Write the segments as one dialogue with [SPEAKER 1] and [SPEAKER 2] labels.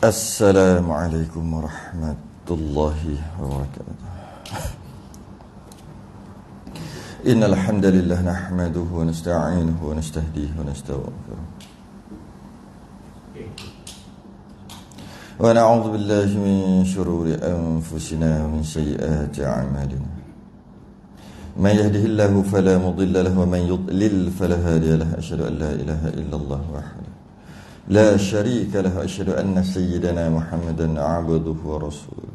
[SPEAKER 1] Assalamualaikum warahmatullahi wabarakatuh. Innal hamdalillah nahmaduhu wa nasta'inuhu wa nastahdihi wa nastaghfiruh. Wa na'udzu billahi min shururi anfusina wa min sayyiati a'malina. Man yahdihillahu fala mudilla lahu wa man yudlil fala hadiya lahu. Asyhadu an la ilaha illallah wahdahu la syarika lahu. Asyhadu anna sayyidana Muhammadan 'abduhu wa rasuluh.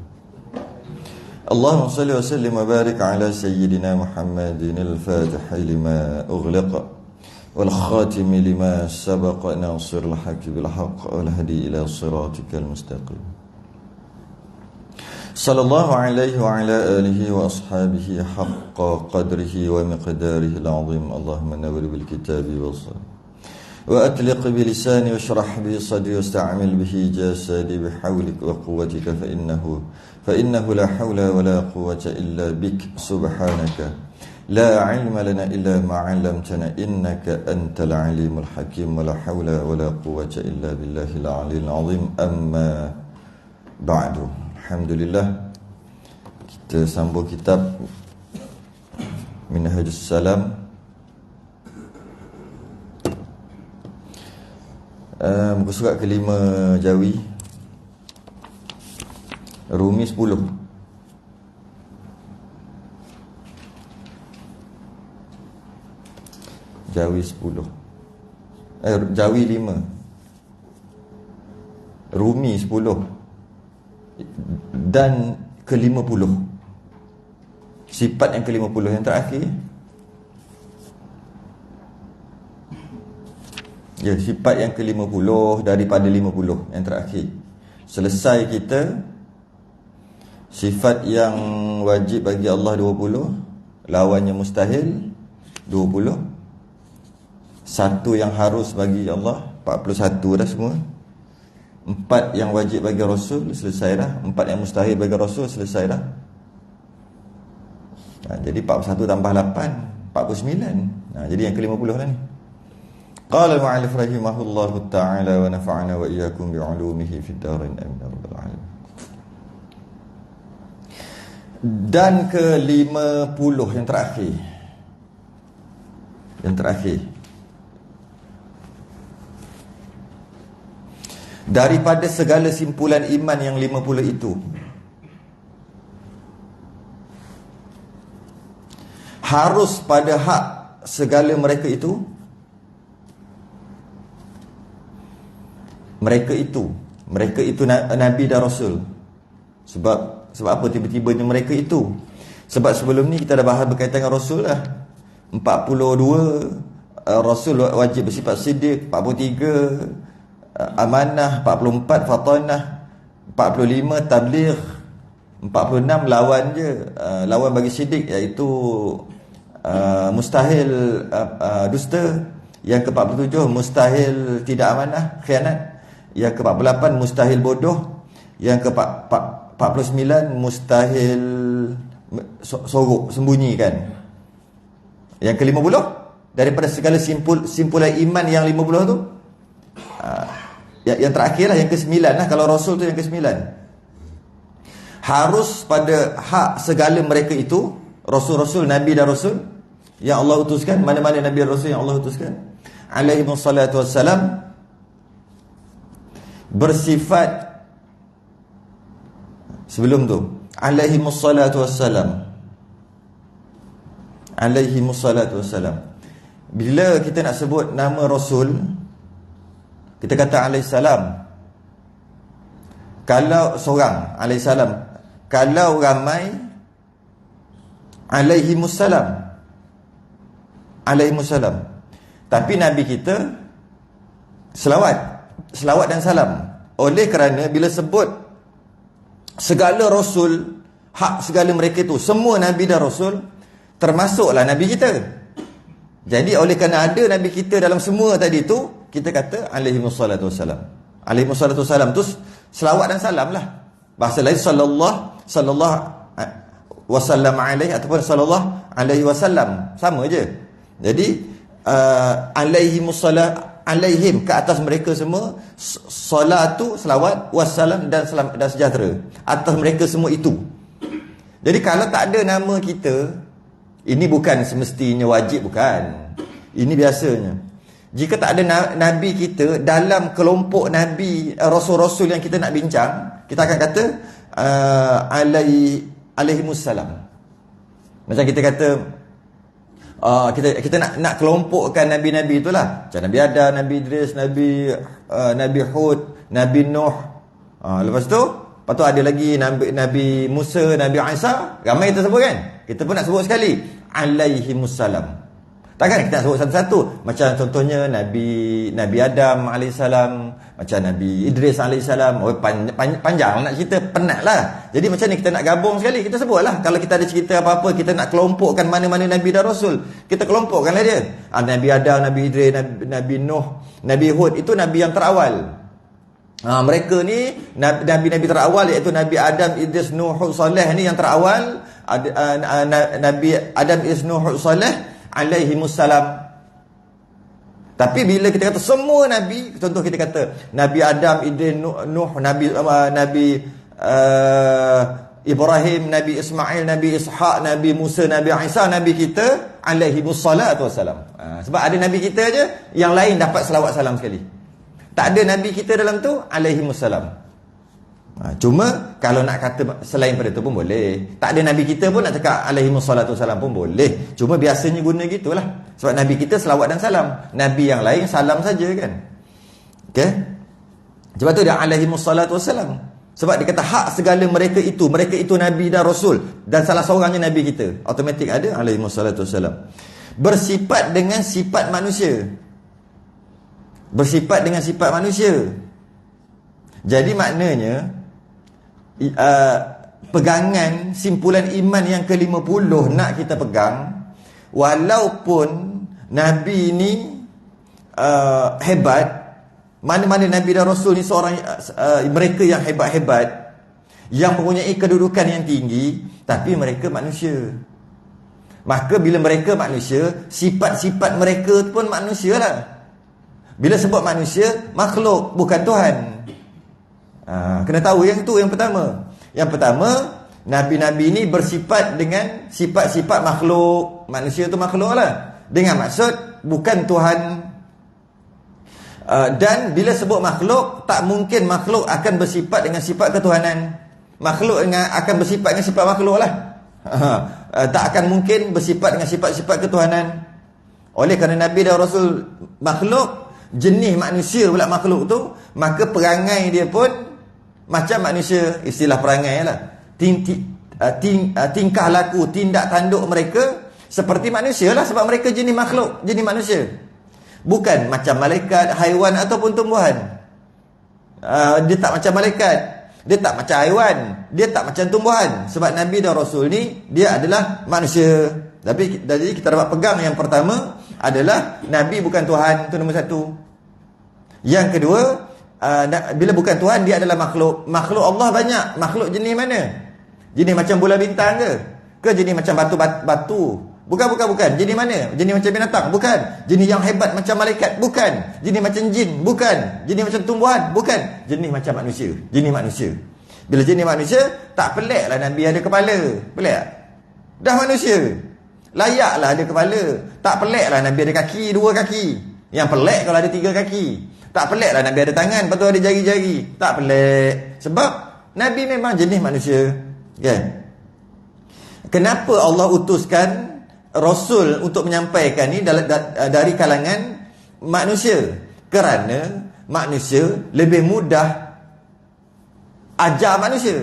[SPEAKER 1] Allahumma salli wa sallim wa barik ala sayyidina Muhammadin al-Fatih lima ughliqa wal khatim lima sabaqa nasiril haqqi bil haqq wal hadi ila siratikal mustaqim. Sallallahu alaihi wa ala alihi wa ashabihi haqqa qadrihi wa miqdarihi al-'azim. Allahumma nawwir bil kitabi was وأطلق بلساني واشرح به صدري واستعمل به جسدي بحولك وقوتك فإنه لا حول ولا قوة إلا بك سبحانك لا علم لنا إلا ما علمتنا إنك أنت العليم الحكيم ولا حول ولا قوة إلا بالله العلي العظيم. أما بعد. Alhamdulillah, kita sambung kitab Minhajus Salam, muka surat kelima Jawi, Rumi 10. Jawi 10, Jawi 5, Rumi 10 dan ke-50. Sifat yang ke-50 yang terakhir. Ya, sifat yang ke-50 daripada 50 yang terakhir. Selesai kita sifat yang wajib bagi Allah 20, lawannya mustahil 20, satu yang harus bagi Allah 41 dah semua. 4 yang wajib bagi Rasul selesai dah. 4 yang mustahil bagi Rasul selesai dah. Jadi 41 tambah 8 49. Jadi yang ke-50 lah ni. Qala al-mu'allif rahimahullahu ta'ala wa nafa'ana wa iyyakum bi'ulumihi fid darin amin ya rabbal alamin. Dan ke-50 yang terakhir. Yang terakhir. Daripada segala simpulan iman yang 50 itu, harus pada hak segala mereka itu, mereka itu Nabi dan Rasul. Sebab apa tiba-tibanya mereka itu? Sebab sebelum ni kita dah bahas berkaitan dengan Rasul lah. 42 Rasul wajib bersifat siddiq, 43 amanah, 44 fatanah, 45 tabligh, 46 lawan je, lawan bagi siddiq, iaitu mustahil dusta. Yang ke-47 mustahil tidak amanah, khianat. Yang ke-48 mustahil bodoh. Yang ke-49 mustahil sorok, sembunyikan. Yang ke-50 daripada segala simpulan iman yang 50 tu, yang terakhir lah, yang ke-9 lah. Kalau Rasul tu yang ke-9. Harus pada hak segala mereka itu, Rasul-Rasul, Nabi dan Rasul yang Allah utuskan. Mana-mana Nabi dan Rasul yang Allah utuskan, alaihimus salatu wassalam, bersifat sebelum tu alaihimus salatu wassalam, alaihimus salatu wassalam. Bila kita nak sebut nama Rasul, kita kata alaihissalam. Kalau seorang alaihissalam, kalau ramai alaihimussalam, alaihimussalam. Tapi Nabi kita selawat dan salam. Oleh kerana bila sebut segala Rasul, hak segala mereka itu, semua Nabi dan Rasul, termasuklah Nabi kita. Jadi oleh kerana ada Nabi kita dalam semua tadi itu, kita kata alaihimussalatu wassalam. Alaihimussalatu wassalam tu selawat dan salam lah. Bahasa lain sallallahu wasallam alaihi ataupun sallallahu alaihi wasallam, sama je. Jadi alaihim, ke atas mereka semua, salatu, selawat, wassalam, dan sejahtera atas mereka semua itu. Jadi kalau tak ada nama kita, ini bukan semestinya wajib, bukan, ini biasanya. Jika tak ada nabi kita dalam kelompok nabi, rasul-rasul yang kita nak bincang, kita akan kata alaihimussalam. Macam kita kata kita nak kelompokkan nabi-nabi itulah. Macam Nabi Adam, Nabi Idris, Nabi Hud, Nabi Nuh. Lepas tu ada lagi Nabi Musa, Nabi Isa. Ramai kita sebut kan? Kita pun nak sebut sekali, alaihimussalam. Takkan kita nak sebut satu-satu. Macam contohnya Nabi Adam alaihissalam, macam Nabi Idris alaihissalam. Panjang nak cerita, penat lah. Jadi macam ni kita nak gabung sekali, kita sebutlah. Kalau kita ada cerita apa-apa, kita nak kelompokkan mana-mana Nabi dan Rasul, kita kelompokkanlah dia. Nabi Adam, Nabi Idris, Nabi Nuh, Nabi Hud, itu Nabi yang terawal. Mereka ni Nabi-Nabi terawal, iaitu Nabi Adam, Idris, Nuh, Hud, Saleh ni yang terawal. Nabi Adam, Idris, Nuh, Hud, Saleh alaihimussalam. Tapi bila kita kata semua Nabi, contoh kita kata Nabi Adam, Idris, Nuh, Nabi Ibrahim, Nabi Ismail, Nabi Ishaq, Nabi Musa, Nabi Isa, Nabi kita alaihimussalatu wassalam. Sebab ada Nabi kita je, yang lain dapat selawat salam sekali. Tak ada Nabi kita dalam tu, alaihimussalam. Cuma kalau nak kata selain pada tu pun boleh. Tak ada Nabi kita pun nak cakap alaihimussalatu wassalam pun boleh. Cuma biasanya guna gitulah. Sebab Nabi kita selawat dan salam, Nabi yang lain salam saja kan. Okay? Sebab tu dia alaihimussalatu wassalam. Sebab dia kata hak segala mereka itu Nabi dan Rasul, dan salah seorangnya Nabi kita, automatik ada alaihimussalatu wassalam. Bersifat dengan sifat manusia. Bersifat dengan sifat manusia. Jadi maknanya pegangan simpulan iman yang ke-50 nak kita pegang, walaupun Nabi ni hebat, mana-mana Nabi dan Rasul ni seorang mereka yang hebat-hebat, yang mempunyai kedudukan yang tinggi, tapi mereka manusia. Maka bila mereka manusia, sifat-sifat mereka pun manusia lah. Bila sebut manusia, makhluk, bukan Tuhan. Kena tahu yang tu yang pertama. Yang pertama, Nabi-Nabi ni bersifat dengan sifat-sifat makhluk. Manusia tu makhluk lah, dengan maksud bukan Tuhan. Dan bila sebut makhluk, tak mungkin makhluk akan bersifat dengan sifat ketuhanan. Makhluk akan bersifat dengan sifat makhluk lah. Tak akan mungkin bersifat dengan sifat-sifat ketuhanan. Oleh kerana Nabi dan Rasul makhluk, jenis manusia pula makhluk tu, maka perangai dia pun macam manusia. Istilah perangai lah, tingkah laku, tindak tanduk mereka seperti manusia lah. Sebab mereka jenis makhluk, jenis manusia, bukan macam malaikat, haiwan ataupun tumbuhan. Dia tak macam malaikat, dia tak macam haiwan, dia tak macam tumbuhan. Sebab Nabi dan Rasul ni, dia adalah manusia. Tapi jadi kita dapat pegang yang pertama adalah Nabi bukan Tuhan, itu nombor satu. Yang kedua, bila bukan Tuhan, dia adalah makhluk. Makhluk Allah banyak. Makhluk jenis mana? Jenis macam bulan bintang ke jenis macam batu? Bukan. Jenis mana? Jenis macam binatang? Bukan. Jenis yang hebat macam malaikat? Bukan. Jenis macam jin? Bukan. Jenis macam tumbuhan? Bukan. Jenis macam manusia. Jenis manusia. Bila jenis manusia, tak pelik lah Nabi ada kepala. Pelik tak? Dah manusia, layaklah ada kepala. Tak pelik lah Nabi ada kaki, 2 kaki. Yang pelik kalau ada 3 kaki. Tak pelik lah Nabi ada tangan, lepas tu ada jari-jari. Tak pelik. Sebab Nabi memang jenis manusia. Kan? Kenapa Allah utuskan Rasul untuk menyampaikan ni dari kalangan manusia? Kerana manusia lebih mudah ajar manusia.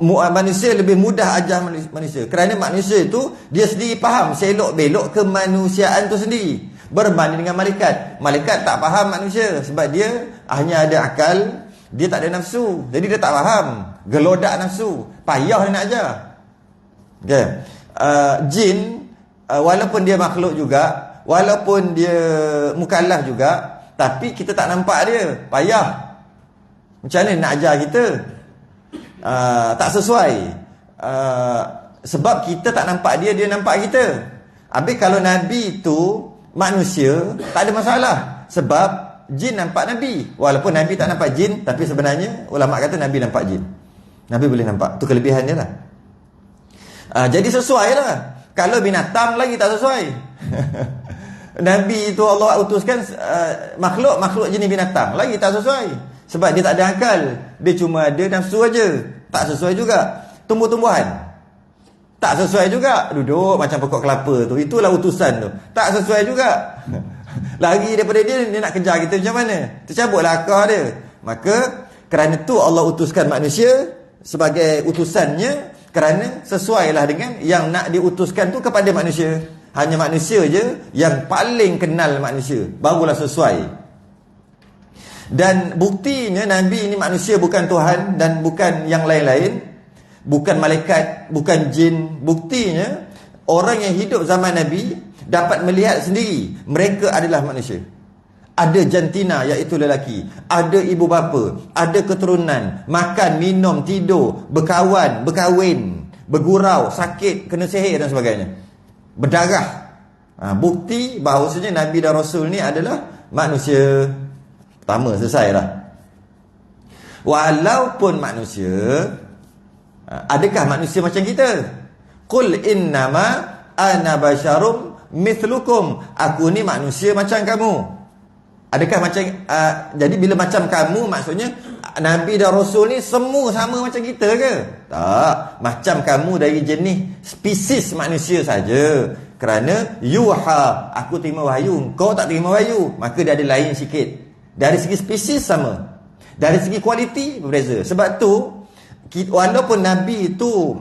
[SPEAKER 1] Manusia lebih mudah ajar manusia. Kerana manusia itu dia sendiri faham selok-belok kemanusiaan tu sendiri, berbanding dengan malaikat. Malaikat tak faham manusia, sebab dia hanya ada akal, dia tak ada nafsu. Jadi dia tak faham, gelodak nafsu, payah dia nak ajar. Okay. Jin, walaupun dia makhluk juga, walaupun dia mukallaf juga, tapi kita tak nampak dia, payah. Macam mana nak ajar kita? Tak sesuai. Sebab kita tak nampak dia, dia nampak kita. Habis kalau Nabi tu manusia, tak ada masalah. Sebab jin nampak Nabi. Walaupun Nabi tak nampak jin, tapi sebenarnya ulama kata Nabi nampak jin. Nabi boleh nampak. Tu kelebihan dia lah. Jadi sesuai lah. Kalau binatang lagi tak sesuai. Nabi itu Allah utuskan makhluk jenis binatang, lagi tak sesuai. Sebab dia tak ada akal. Dia cuma ada nafsu aja. Tak sesuai juga. Tumbuh-tumbuhan, tak sesuai juga. Duduk macam pokok kelapa tu, itulah utusan tu. Tak sesuai juga. Lagi daripada dia nak kejar kita macam mana? Tercabutlah akal dia. Maka kerana tu Allah utuskan manusia sebagai utusannya, kerana sesuailah dengan yang nak diutuskan tu kepada manusia. Hanya manusia je yang paling kenal manusia, barulah sesuai. Dan buktinya Nabi ini manusia, bukan Tuhan dan bukan yang lain-lain, bukan malaikat, bukan jin. Buktinya orang yang hidup zaman Nabi dapat melihat sendiri mereka adalah manusia. Ada jantina, iaitu lelaki, ada ibu bapa, ada keturunan, makan, minum, tidur, berkawan, berkahwin, bergurau, sakit, kena sihir dan sebagainya, berdarah. Bukti bahawasanya Nabi dan Rasul ni adalah manusia. Pertama, selesai lah. Walaupun manusia, adakah manusia macam kita? Qul innama ana basyarum mithlukum. Aku ni manusia macam kamu. Adakah macam jadi bila macam kamu, maksudnya Nabi dan Rasul ni semua sama macam kita ke? Tak. Macam kamu dari jenis spesies manusia saja. Kerana yuha, aku terima wahyu, kau tak terima wahyu, maka dia ada lain sikit. Dari segi spesies sama, dari segi kualiti berbeza. Sebab tu walaupun Nabi itu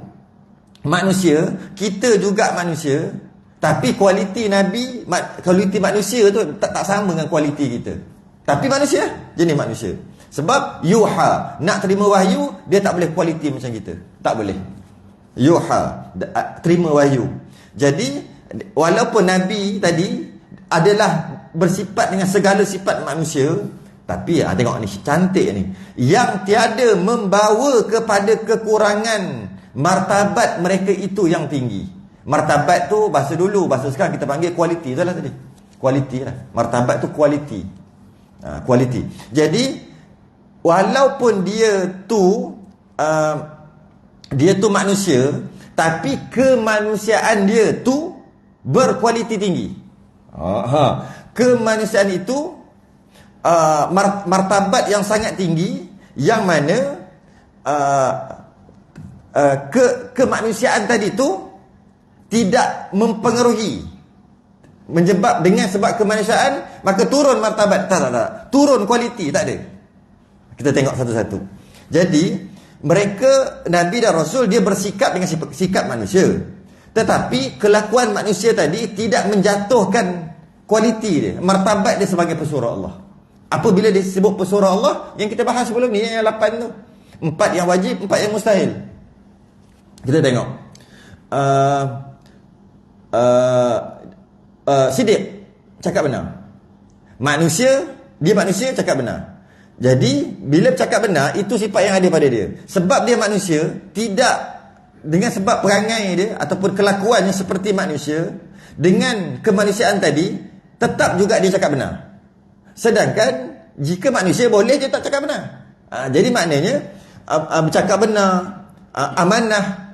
[SPEAKER 1] manusia, kita juga manusia, tapi kualiti Nabi, kualiti manusia tu tak sama dengan kualiti kita. Tapi manusia, jenis manusia. Sebab yuha, nak terima wahyu, dia tak boleh kualiti macam kita. Tak boleh. Yuha, terima wahyu. Jadi walaupun Nabi tadi adalah bersifat dengan segala sifat manusia, tapi tengok ni, cantik ni, yang tiada membawa kepada kekurangan martabat mereka itu yang tinggi. Martabat tu bahasa dulu, bahasa sekarang kita panggil kualiti. Itulah tadi, kualiti lah. Martabat tu kualiti. Kualiti. Jadi walaupun dia tu manusia, tapi kemanusiaan dia tu berkualiti tinggi. Kemanusiaan itu martabat yang sangat tinggi, yang mana kemanusiaan tadi tu tidak mempengaruhi, sebab kemanusiaan maka turun martabat. Tak. Turun kualiti, tak ada. Kita tengok satu-satu. Jadi mereka, Nabi dan Rasul, dia bersikap dengan sikap manusia, tetapi kelakuan manusia tadi tidak menjatuhkan kualiti dia, martabat dia sebagai pesuruh Allah. Apabila disebut pesuruh Allah, yang kita bahas sebelum ni, yang 8 tu, 4 yang wajib, 4 yang mustahil. Kita tengok Siddiq cakap benar. Dia manusia cakap benar. Jadi bila cakap benar, itu sifat yang ada pada dia. Sebab dia manusia, tidak dengan sebab perangai dia ataupun kelakuannya seperti manusia, dengan kemanusiaan tadi tetap juga dia cakap benar. Sedangkan jika manusia boleh, dia tak cakap benar. Jadi maknanya bercakap benar, amanah,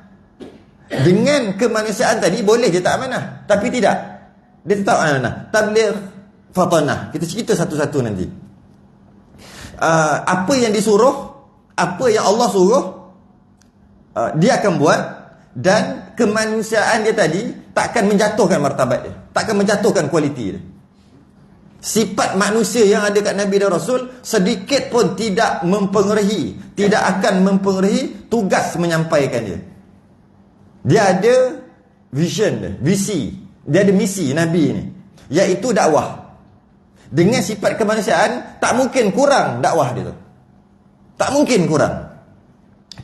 [SPEAKER 1] dengan kemanusiaan tadi boleh dia tak amanah, tapi tidak, dia tetap amanah. Tabligh, fatanah. Kita cerita satu-satu nanti. Apa yang disuruh, apa yang Allah suruh, dia akan buat. Dan kemanusiaan dia tadi takkan menjatuhkan martabat dia, takkan menjatuhkan kualiti dia. Sifat manusia yang ada kat Nabi dan Rasul sedikit pun tidak mempengaruhi, tidak akan mempengaruhi tugas menyampaikan dia. Dia ada vision dia, visi, dia ada misi Nabi ni, iaitu dakwah. Dengan sifat kemanusiaan, tak mungkin kurang dakwah dia tu, tak mungkin kurang.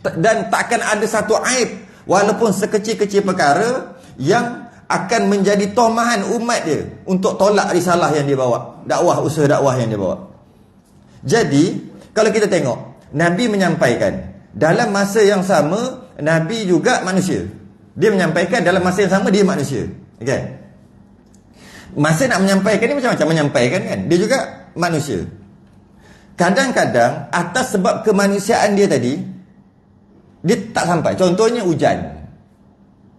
[SPEAKER 1] Dan takkan ada satu aib, walaupun sekecil-kecil perkara, yang akan menjadi tomahan umat dia untuk tolak risalah yang dia bawa, usaha dakwah yang dia bawa. Jadi kalau kita tengok, Nabi menyampaikan dalam masa yang sama, Nabi juga manusia. Dia menyampaikan dalam masa yang sama, dia manusia. Okay? Masa nak menyampaikan ni macam-macam menyampaikan kan. Dia juga manusia. Kadang-kadang atas sebab kemanusiaan dia tadi, dia tak sampai. Contohnya hujan.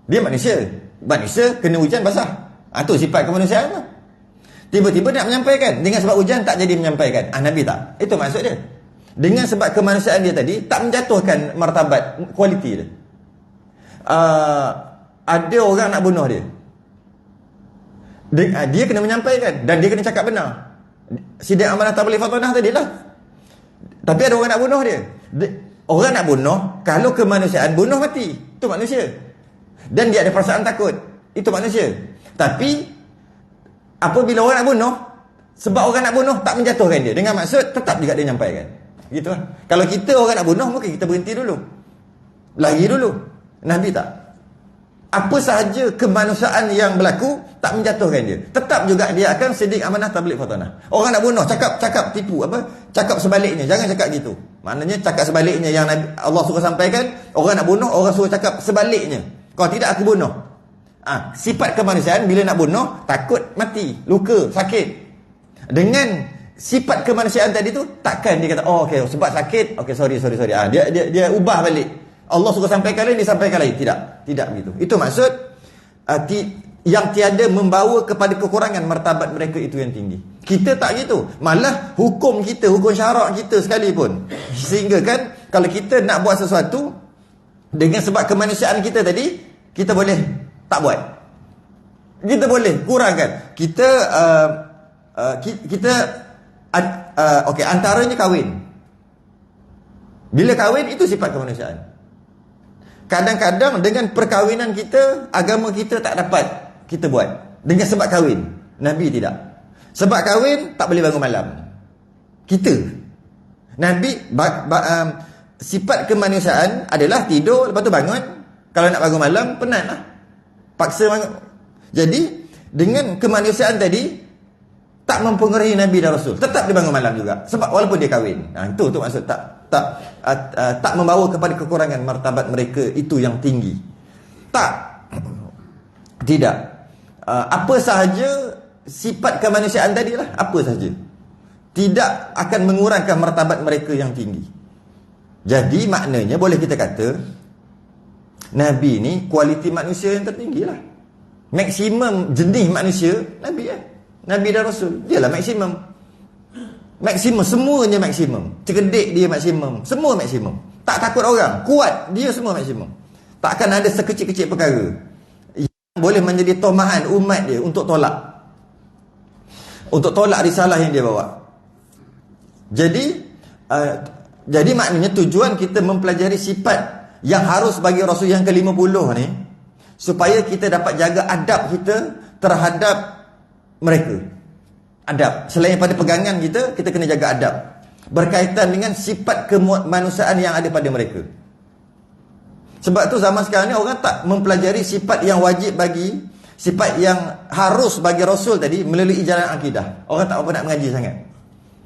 [SPEAKER 1] Dia manusia. Manusia kena hujan basah. Itu sifat kemanusiaan tu. Tiba-tiba nak menyampaikan. Dengan sebab hujan tak jadi menyampaikan. Nabi tak. Itu maksud dia. Dengan sebab kemanusiaan dia tadi, tak menjatuhkan martabat, kualiti dia. Ada orang nak bunuh dia. Dia kena menyampaikan. Dan dia kena cakap benar. Sidang amanah tabligh fatanah tadi lah. Tapi ada orang nak bunuh dia. Orang nak bunuh, kalau kemanusiaan, bunuh mati. Itu manusia. Dan dia ada perasaan takut. Itu manusia. Tapi apabila orang nak bunuh, sebab orang nak bunuh tak menjatuhkan dia. Dengan maksud tetap juga dia nyampaikan. Gitu lah. Kalau kita orang nak bunuh, mungkin kita berhenti dulu. Lagi dulu. Nabi tak. Apa sahaja kemanusiaan yang berlaku tak menjatuhkan dia. Tetap juga dia akan sidik amanah tabligh fatanah. Orang nak bunuh, cakap tipu apa? Cakap sebaliknya. Jangan cakap gitu. Maknanya cakap sebaliknya yang Allah suruh sampaikan. Orang nak bunuh, orang suruh cakap sebaliknya. Kalau tidak aku bunuh. Sifat kemanusiaan bila nak bunuh, takut mati, luka, sakit. Dengan sifat kemanusiaan tadi tu, takkan dia kata, okey, sebab sakit, okey, sorry. Dia ubah balik. Allah suruh sampaikan lain, disampaikan lain. Tidak begitu. Itu maksud yang tiada membawa kepada kekurangan martabat mereka itu yang tinggi. Kita tak gitu. Malah hukum kita, hukum syarak kita sekalipun, sehingga kan kalau kita nak buat sesuatu dengan sebab kemanusiaan kita tadi, kita boleh tak buat. Kita boleh kurangkan. Kita okey, antaranya kahwin. Bila kahwin, itu sifat kemanusiaan. Kadang-kadang dengan perkahwinan kita, agama kita tak dapat kita buat. Dengan sebab kahwin. Nabi tidak. Sebab kahwin, tak boleh bangun malam. Kita. Nabi, sifat kemanusiaan adalah tidur, lepas tu bangun. Kalau nak bangun malam, penat lah. Paksa bangun. Jadi, dengan kemanusiaan tadi, tak mempengaruhi Nabi dan Rasul. Tetap dia bangun malam juga. Sebab walaupun dia kahwin. Itu maksud tak membawa kepada kekurangan martabat mereka itu yang tinggi. Tidak. Apa sahaja sifat kemanusiaan tadi lah. Apa sahaja. Tidak akan mengurangkan martabat mereka yang tinggi. Jadi maknanya boleh kita kata, Nabi ni kualiti manusia yang tertinggi lah. Maksimum jenis manusia, Nabi lah. Nabi dan Rasul. Dialah maksimum. Maksimum. Semuanya maksimum. Cerdik dia maksimum. Semua maksimum. Tak takut orang. Kuat. Dia semua maksimum. Takkan ada sekecil-kecil perkara yang boleh menjadi tomahan umat dia untuk tolak. Untuk tolak risalah yang dia bawa. Jadi maknanya tujuan kita mempelajari sifat yang harus bagi Rasul yang ke-50 ni, supaya kita dapat jaga adab kita terhadap mereka. Adab. Selain pada pegangan kita kena jaga adab. Berkaitan dengan sifat kemanusiaan yang ada pada mereka. Sebab tu zaman sekarang ni orang tak mempelajari sifat yang wajib bagi, sifat yang harus bagi Rasul tadi melalui jalan akidah. Orang tak apa nak mengaji sangat.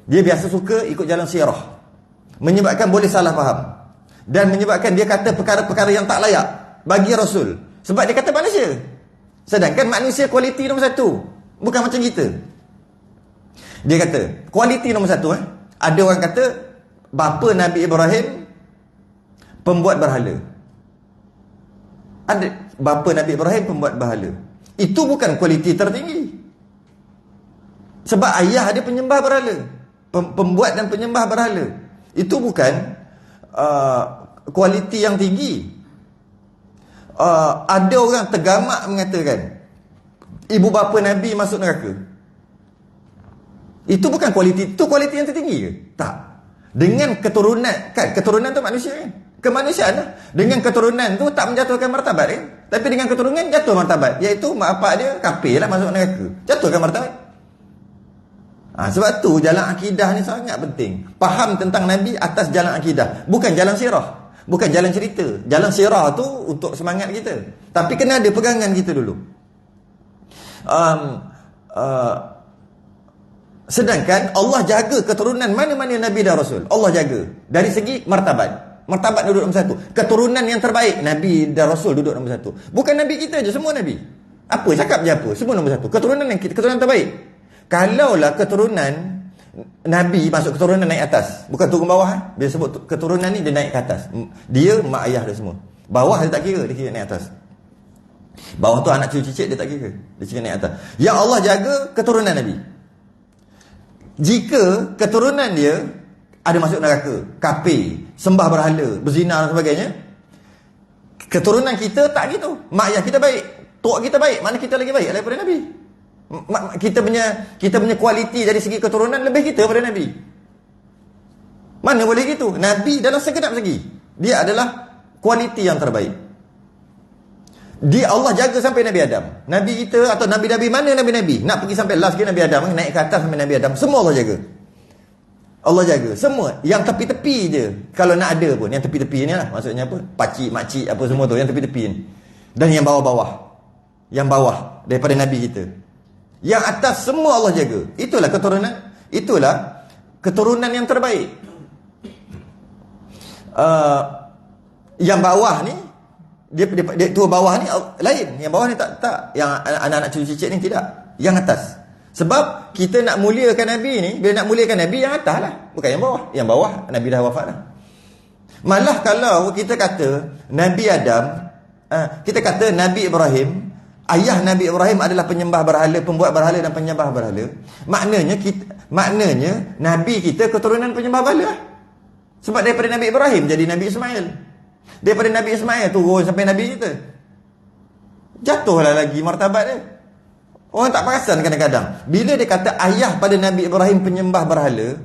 [SPEAKER 1] Dia biasa suka ikut jalan sirah. Menyebabkan boleh salah faham. Dan menyebabkan dia kata perkara-perkara yang tak layak bagi Rasul. Sebab dia kata manusia. Sedangkan manusia kualiti nombor satu. Bukan macam kita. Dia kata, kualiti nombor satu. Ada orang kata, bapa Nabi Ibrahim pembuat berhala. Ada bapa Nabi Ibrahim pembuat berhala. Itu bukan kualiti tertinggi. Sebab ayah dia penyembah berhala. Pembuat dan penyembah berhala. Itu bukan kualiti yang tinggi. Ada orang tergamak mengatakan ibu bapa Nabi masuk neraka. Itu bukan kualiti. Itu kualiti yang tertinggi ke? Tak. Dengan keturunan, kan keturunan tu manusia kan? Kemanusiaan lah. Dengan keturunan tu tak menjatuhkan martabat kan? Tapi dengan keturunan jatuh martabat. Iaitu mak bapak dia kafir lah masuk neraka. Jatuhkan martabat. Sebab tu jalan akidah ni sangat penting. Faham tentang Nabi atas jalan akidah. Bukan jalan sirah. Bukan jalan cerita. Jalan sirah tu untuk semangat kita. Tapi kena ada pegangan kita dulu. Sedangkan Allah jaga keturunan mana-mana Nabi dan Rasul. Allah jaga. Dari segi martabat. Martabat duduk nombor satu. Keturunan yang terbaik, Nabi dan Rasul duduk nombor satu. Bukan Nabi kita je, semua Nabi. Apa, cakap je apa. Semua nombor satu. Keturunan yang kita, keturunan terbaik. Kalaulah keturunan Nabi masuk keturunan naik atas, bukan turun bawah. Dia sebut keturunan ni dia naik ke atas. Dia, mak ayah dia semua. Bawah dia tak kira, dia kira naik atas. Bawah tu anak cucu cicit dia tak kira, dia kira naik atas. Yang Allah jaga keturunan Nabi. Jika keturunan dia ada masuk neraka, kafir, sembah berhala, berzina dan sebagainya, keturunan kita tak gitu. Mak ayah kita baik, tok kita baik, mana kita lagi baik daripada Nabi? Kita punya kualiti dari segi keturunan lebih kita daripada Nabi. Mana boleh gitu? Nabi dalam segenap segi dia adalah kualiti yang terbaik. Dia Allah jaga sampai Nabi Adam. Nabi kita atau Nabi-Nabi mana Nabi-Nabi nak pergi sampai last ke Nabi Adam, naik ke atas sampai Nabi Adam, semua Allah jaga. Allah jaga semua. Yang tepi-tepi je kalau nak ada pun, yang tepi-tepi ni lah, maksudnya apa, pakcik, makcik, apa semua tu, yang tepi-tepi ni. Dan yang bawah-bawah, yang bawah daripada Nabi kita, yang atas semua Allah jaga. Itulah keturunan yang terbaik. Yang bawah ni dia tu bawah ni lain, yang bawah ni tak yang anak-anak cucu cicit ni tidak, yang atas. Sebab kita nak muliakan Nabi ni, bila nak muliakan Nabi yang atas lah, bukan yang bawah. Yang bawah Nabi dah wafat dah. Malah kalau kita kata Nabi Adam, kita kata Nabi Ibrahim, ayah Nabi Ibrahim adalah penyembah berhala, pembuat berhala dan penyembah berhala, maknanya Nabi kita keturunan penyembah berhala. Sebab daripada Nabi Ibrahim jadi Nabi Ismail, daripada Nabi Ismail turun sampai Nabi kita. Jatuhlah lagi martabat dia. Orang tak perasan kadang-kadang bila dia kata ayah pada Nabi Ibrahim penyembah berhala,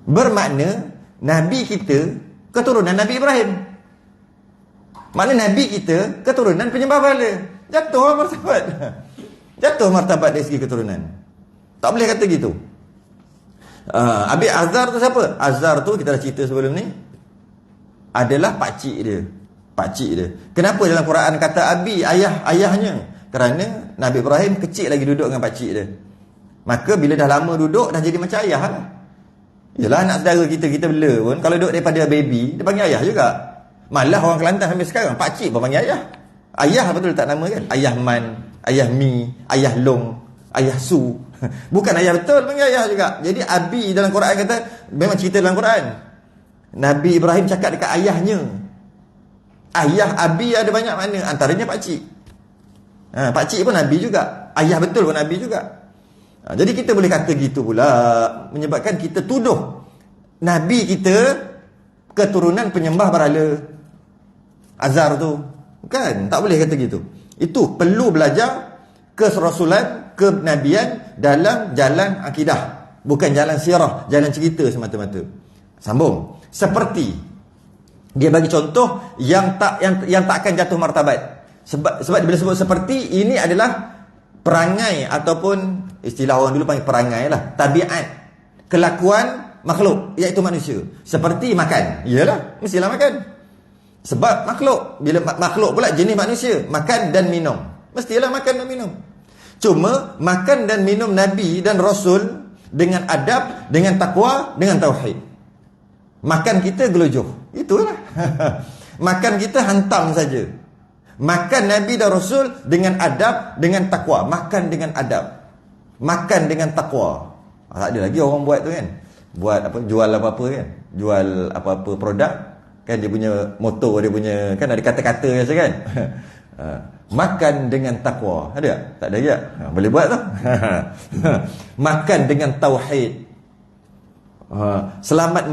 [SPEAKER 1] bermakna Nabi kita keturunan Nabi Ibrahim. Makna Nabi kita keturunan penyembah berhala. Jatuh martabat. Jatuh martabat dari segi keturunan. Tak boleh kata gitu. Habis Azar tu siapa? Azar tu kita dah cerita sebelum ni, adalah pakcik dia. Pakcik dia. Kenapa dalam Quran kata Abi, ayahnya? Kerana Nabi Ibrahim kecil lagi duduk dengan pakcik dia. Maka bila dah lama duduk, dah jadi macam ayah lah. Yelah, anak saudara kita bela pun, kalau duduk daripada baby, dia panggil ayah juga. Malah orang Kelantan sampai sekarang, pakcik pun panggil ayah. Ayah betul tak nama kan? Ayah Man, Ayah Mi, Ayah Long, Ayah Su. Bukan ayah betul, panggil ayah juga. Jadi Abi dalam Quran kata, memang cerita dalam Quran, Nabi Ibrahim cakap dekat ayahnya. Ayah Abi ada banyak makna, antaranya pakcik. Pakcik pun Nabi juga, ayah betul pun Nabi juga. Jadi kita boleh kata gitu pula, menyebabkan kita tuduh Nabi kita keturunan penyembah berhala, Azar tu. Bukan, tak boleh kata gitu. Itu perlu belajar kerasulan, kenabian dalam jalan akidah, bukan jalan sirah, jalan cerita semata-mata. Sambung. Seperti dia bagi contoh yang tak akan jatuh martabat. Sebab bila sebut seperti, ini adalah perangai ataupun istilah orang dulu panggil perangai lah, tabiat, kelakuan makhluk, iaitu manusia. Seperti makan. Iyalah, mestilah makan. Sebab makhluk. Bila makhluk pula jenis manusia, makan dan minum, mestilah makan dan minum. Cuma makan dan minum Nabi dan Rasul dengan adab, dengan takwa, dengan tauhid. Makan kita gelojoh, itulah. Makan kita hantam saja. Makan Nabi dan Rasul dengan adab, dengan takwa. Makan dengan adab, makan dengan takwa. Tak ada lagi orang buat tu kan, buat apa, jual apa-apa kan, jual apa-apa produk kan, dia punya motor, dia punya kan ada kata-kata biasa kan. Makan dengan takwa. Ada tak? Tak ada ya? Boleh buat tu. Makan dengan tauhid. Selamat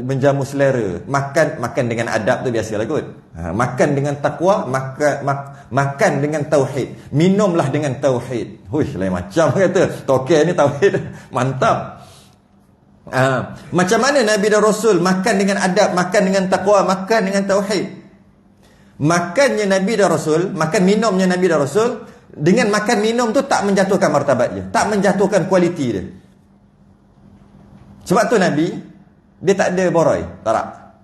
[SPEAKER 1] menjamu selera. Makan dengan adab tu biasalah kot. Makan dengan takwa, makan dengan tauhid. Minumlah dengan tauhid. Huish, lain macam kata. Tokek ni tauhid. Mantap. Macam mana Nabi dan Rasul makan dengan adab, makan dengan takwa, makan dengan tauhid. Makannya Nabi dan Rasul, makan minumnya Nabi dan Rasul, dengan makan minum tu tak menjatuhkan martabat dia, tak menjatuhkan kualiti dia. Sebab tu Nabi, dia tak ada boroi, tak.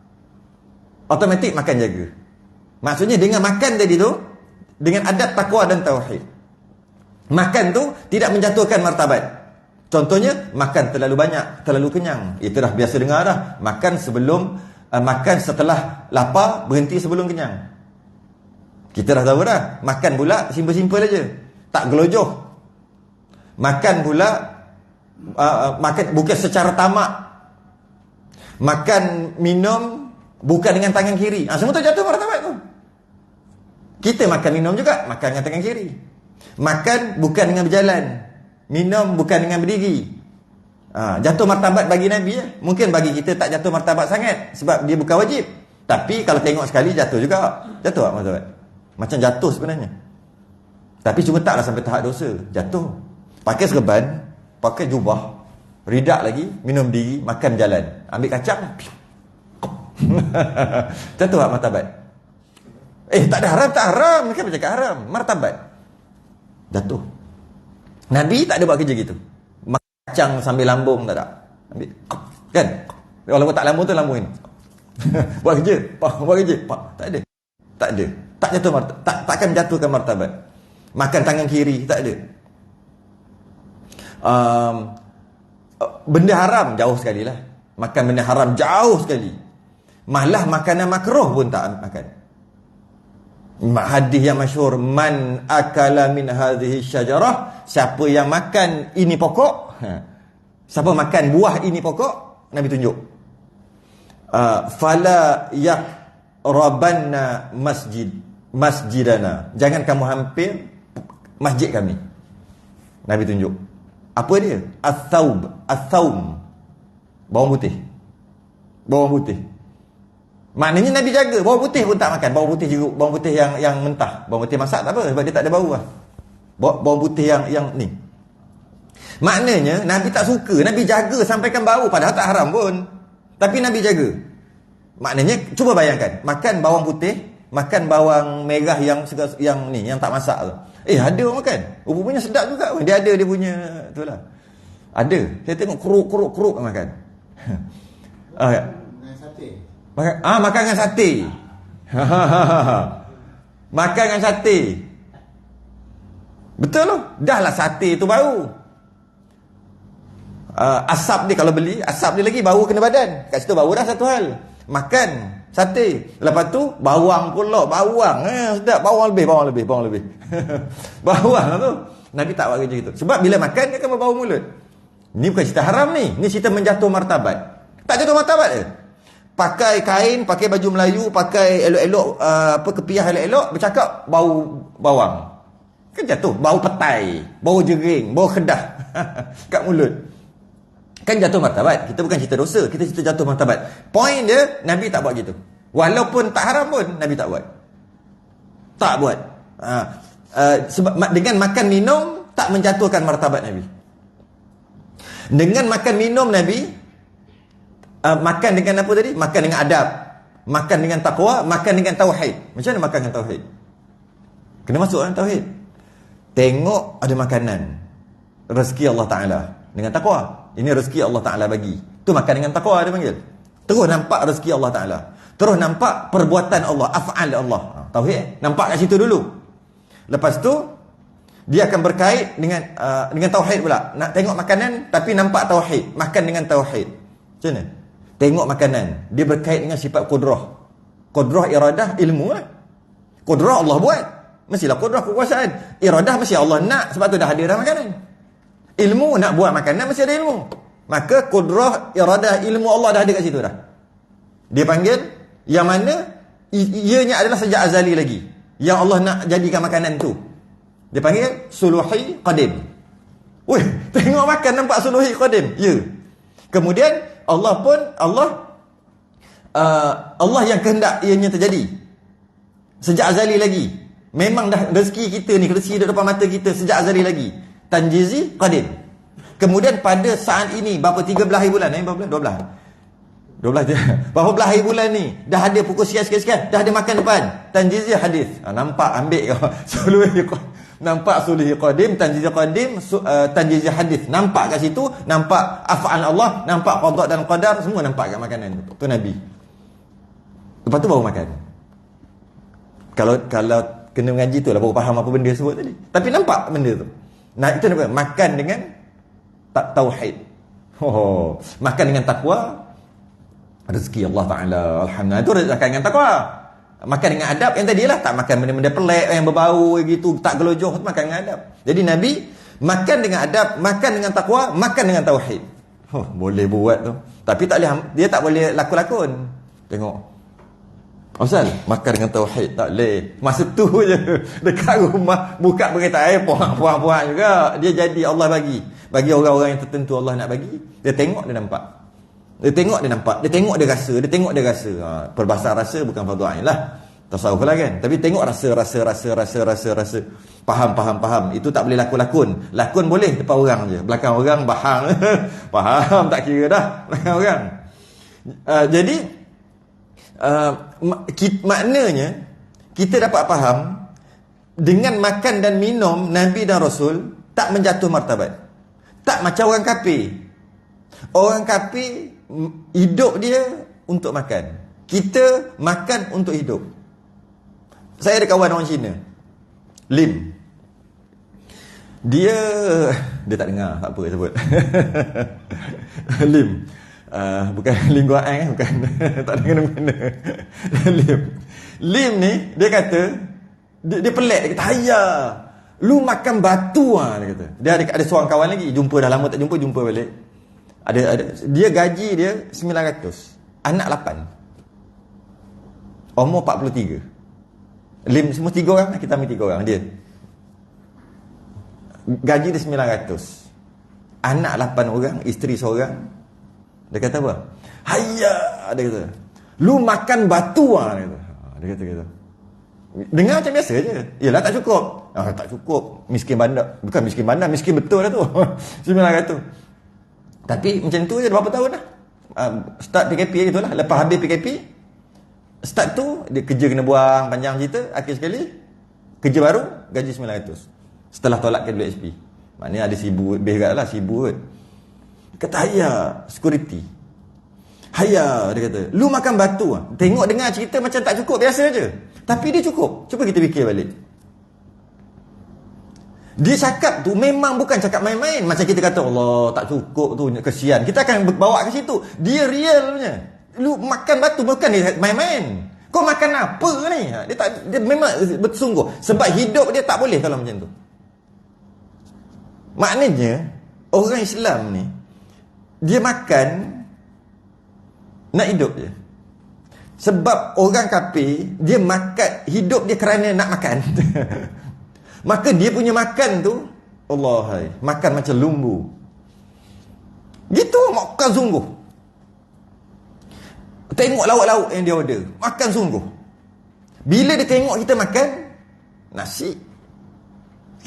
[SPEAKER 1] Automatik makan jaga. Maksudnya dengan makan tadi tu, dengan adab, takwa dan tauhid, makan tu tidak menjatuhkan martabat. Contohnya, makan terlalu banyak, terlalu kenyang. Itu dah biasa dengar dah. Makan setelah lapar, berhenti sebelum kenyang. Kita dah tahu dah. Makan pula simple-simple aja, tak gelojoh. Makan pula Makan bukan secara tamak. Makan minum bukan dengan tangan kiri. Semua tu jatuh martabat tu. Kita makan minum juga, makan dengan tangan kiri. Makan bukan dengan berjalan. Minum bukan dengan berdiri. Jatuh martabat bagi Nabi ya. Mungkin bagi kita tak jatuh martabat sangat sebab dia bukan wajib. Tapi kalau tengok sekali jatuh juga. Jatuh tak martabat? Macam jatuh sebenarnya. Tapi cuma taklah sampai tahap dosa. Jatuh. Pakai serban, pakai jubah, ridak lagi, minum diri, makan jalan, ambil kacang. Jatuh tak martabat? Tak ada haram, tak haram. Mereka bercakap haram. Martabat. Jatuh. Nabi tak ada buat kerja gitu. Kacang sambil lambung tak ada. Ambil. Kan? Kalau tak lambung tu lambungin. Buat kerja. Buat kerja. Tak ada. Tak ada. Tak jatuh martabat. Takkan jatuhkan martabat. Makan tangan kiri. Tak ada. Benda haram jauh sekali lah. Makan benda haram jauh sekali. Malah makanan makruh pun tak makan. Hadis yang masyhur, man akala min hadhihi syajarah, siapa yang makan ini pokok, siapa makan buah ini pokok, Nabi tunjuk, fala yaqrabanna masjidana, jangan kamu hampir masjid kami. Nabi tunjuk. Apa dia? As-saum. Bawang putih. Maknanya Nabi jaga. Bawang putih pun tak makan. Bawang putih juga, bawang putih yang mentah. Bawang putih masak tak apa sebab dia tak ada bau lah. Bawang putih yang ni. Maknanya Nabi tak suka. Nabi jaga sampaikan bau padahal tak haram pun. Tapi Nabi jaga. Maknanya cuba bayangkan, makan bawang putih, makan bawang merah yang tak masak tu. Ada orang makan. Rupanya sedap juga. Dia ada dia punya itulah. Ada. Saya tengok keruk makan. Makan dengan sate. Makan dengan sate. Betul loh. Dah lah sate tu bau. Asap dia kalau beli, asap dia lagi bau kena badan. Kat situ bau dah satu hal. Makan sate. Lepas tu bawang pula, bawang. Sedap, bawang lebih. Bawang lah tu. Nabi tak buat kerja gitu. Sebab bila makan dia akan berbau mulut. Ni bukan cerita haram ni. Ni cerita menjatuh martabat. Tak jatuh martabat ke? Pakai kain, pakai baju Melayu, pakai elok-elok, kepiah elok-elok, bercakap bau bawang. Kan jatuh. Bau petai, bau jering, bau kedah kat mulut. Kan jatuh martabat. Kita bukan cerita dosa, kita cerita jatuh martabat. Point dia, Nabi tak buat gitu. Walaupun tak haram pun, Nabi tak buat. Tak buat. Sebab dengan makan minum, tak menjatuhkan martabat Nabi. Dengan makan minum Nabi, makan dengan apa tadi? Makan dengan adab, makan dengan takwa, makan dengan tauhid. Macam mana makan dengan tauhid? Kena masuk dalam tauhid. Tengok ada makanan, rezeki Allah Ta'ala dengan takwa. Ini rezeki Allah Ta'ala bagi. Tu makan dengan takwa dia panggil. Terus nampak rezeki Allah Ta'ala. Terus nampak perbuatan Allah, af'al Allah. Tauhid. Nampak kat situ dulu. Lepas tu dia akan berkait dengan tauhid pula. Nak tengok makanan tapi nampak tauhid. Makan dengan tauhid. Macam mana? Tengok makanan, dia berkait dengan sifat qudrah. Qudrah iradah ilmu lah. Qudrah Allah buat. Mestilah qudrah kekuasaan. Iradah mesti Allah nak, sebab tu dah ada dah makanan. Ilmu nak buat makanan mesti ada ilmu. Maka qudrah iradah ilmu Allah dah ada kat situ dah. Dia panggil yang mana ianya adalah sejak azali lagi. Yang Allah nak jadikan makanan tu. Dia panggil suluhi qadim. Weh, tengok makan nampak suluhi qadim. Ya. Kemudian Allah yang kehendak ianya terjadi sejak azali lagi. Memang dah rezeki kita ni, rezeki di depan mata kita sejak azali lagi. Tanjizi qadim. Kemudian pada saat ini berapa 13 hari bulan, berapa bulan? 12 je. Berapa belah hari bulan ni dah ada pukul sekian, dah ada makan depan. Tanjizi hadis. Nampak ambil suluhi nampak suluhi qadim, tanjizi qadim, tanjizi hadis. Nampak kat situ, nampak af'al Allah, nampak qada dan qadar, semua nampak kat makanan tu. Tu Nabi. Lepas tu baru makan. Kalau kena mengaji tu lah baru faham apa benda sebut tadi. Tapi nampak benda tu. Nah, itu nampak makan dengan tauhid. Makan dengan takwa, rezeki Allah Ta'ala. Alhamdulillah. Itu makan dengan takwa. Makan dengan adab yang tadi lah. Tak makan benda-benda pelik yang berbau gitu, tak gelojoh. Makan dengan adab. Jadi Nabi Makan dengan adab, makan dengan takwa, makan dengan tauhid. Boleh buat tu. Tapi tak boleh, dia tak boleh lakon-lakon. Tengok. Asal makan dengan tauhid tak boleh. Masa tu je dekat rumah buka berita air puang-puang juga. Dia jadi Allah bagi. Bagi orang-orang yang tertentu Allah nak bagi. Dia tengok dia nampak. Dia tengok dia nampak. Dia tengok dia rasa. Dia tengok dia rasa. Perbahasan rasa bukan fardu ain lah. Tasawuf lah kan. Tapi tengok rasa. Faham. Itu tak boleh lakon-lakon. Lakon boleh depan orang je. Belakang orang bahang. Faham tak kira dah. Belakang orang. Jadi maknanya kita dapat faham dengan makan dan minum Nabi dan Rasul tak menjatuh martabat. Tak macam orang kafir. Orang kafir hidup dia untuk makan. Kita makan untuk hidup. Saya ada kawan orang Cina, Lim. Dia tak dengar, tak apa sebut. Lim. Bukan Lim Guan, bukan. Tak dengar mana. Lim ni dia kata dia pelik, dia kata, "Hayya, lu makan batu ah," dia kata. Dia ada seorang kawan lagi, jumpa dah lama tak jumpa balik. Ada dia gaji dia 900, anak 8. Umur 43. Lim semua 3 orang, kita ambil 3 orang dia. Gaji dia 900. Anak 8 orang, isteri seorang. Dia kata apa? "Hayya," dia kata. "Lu makan batu ah," dia kata. Dia kata gitu. Dengar macam biasa je. Yalah tak cukup. Tak cukup. Miskin bandar. Bukan miskin bandar, miskin betul lah tu. 900. Tapi macam tu je berapa tahun dah. Start PKP itulah. Lepas habis PKP, start tu dia kerja kena buang, panjang cerita, akhir sekali kerja baru gaji 900. Setelah tolak ke WSP. Maknanya ada 1000 lebih lah, 1000 kot. Kata, "Hayya, security. Hayya," dia kata, "lu makan batu." Tengok dengar cerita macam tak cukup, biasa je. Tapi dia cukup. Cuba kita fikir balik. Dia cakap tu memang bukan cakap main-main. Macam kita kata, "Allah, tak cukup tu, kesian." Kita akan bawa ke situ. Dia realnya. Lu makan batu bukan dia main-main. Kau makan apa ni? Dia memang bersungguh. Sebab hidup dia tak boleh kalau macam tu. Maknanya orang Islam ni dia makan nak hidup je. Sebab orang kafir dia makan, hidup dia kerana nak makan. Maka dia punya makan tu, Allah, makan macam lumbu. Gitu makan sungguh. Tengok lauk-lauk yang dia order, makan sungguh. Bila dia tengok kita makan nasi,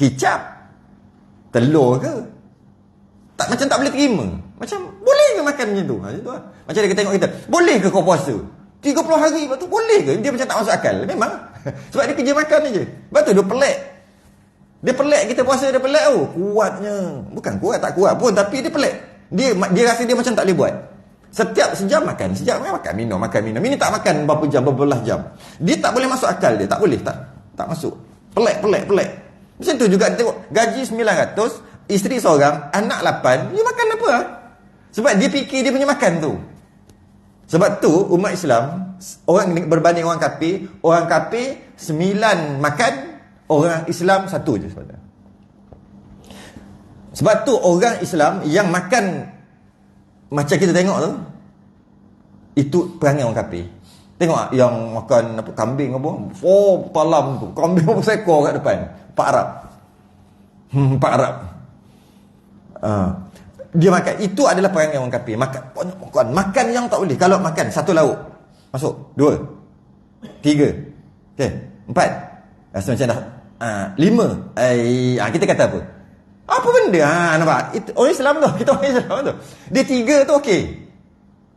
[SPEAKER 1] kicap, telur ke, tak macam tak boleh terima. Macam boleh ke makan macam tu? Macam tu lah. Macam dia tengok kita, boleh ke kau puasa 30 hari? Lepas tu boleh ke? Dia macam tak masuk akal. Memang sebab dia kerja makan je. Lepas tu dia pelik. Dia pelik kita puasa, dia pelik. Oh, kuatnya. Bukan kuat, tak kuat pun, tapi dia pelik. Dia rasa dia macam tak boleh buat. Setiap sejam makan, makan minum. Ini tak makan berapa jam, berbelas jam. Dia tak boleh masuk akal dia, tak boleh, tak masuk. Pelik. Macam tu juga tengok, gaji 900, isteri seorang, anak 8, dia makan apa? Sebab dia fikir dia punya makan tu. Sebab tu umat Islam, orang berbanding orang kafir 9 makan, orang Islam 1 je sebenarnya. Sebab tu orang Islam yang makan macam kita tengok tu, itu perangai orang kafir. Tengok yang makan apa, kambing apa, palam tu, kambing apa seekor kat depan, Pak Arab. Pak Arab. Dia makan, itu adalah perangai orang kafir. Makan yang tak boleh. Kalau makan satu lauk, masuk 2, 3, okey, 4, rasa macam dah 5. Kita kata apa? Apa benda? Nampak? Itu orang Islam tu. Kita orang Islam tu. Dia 3 tu okey.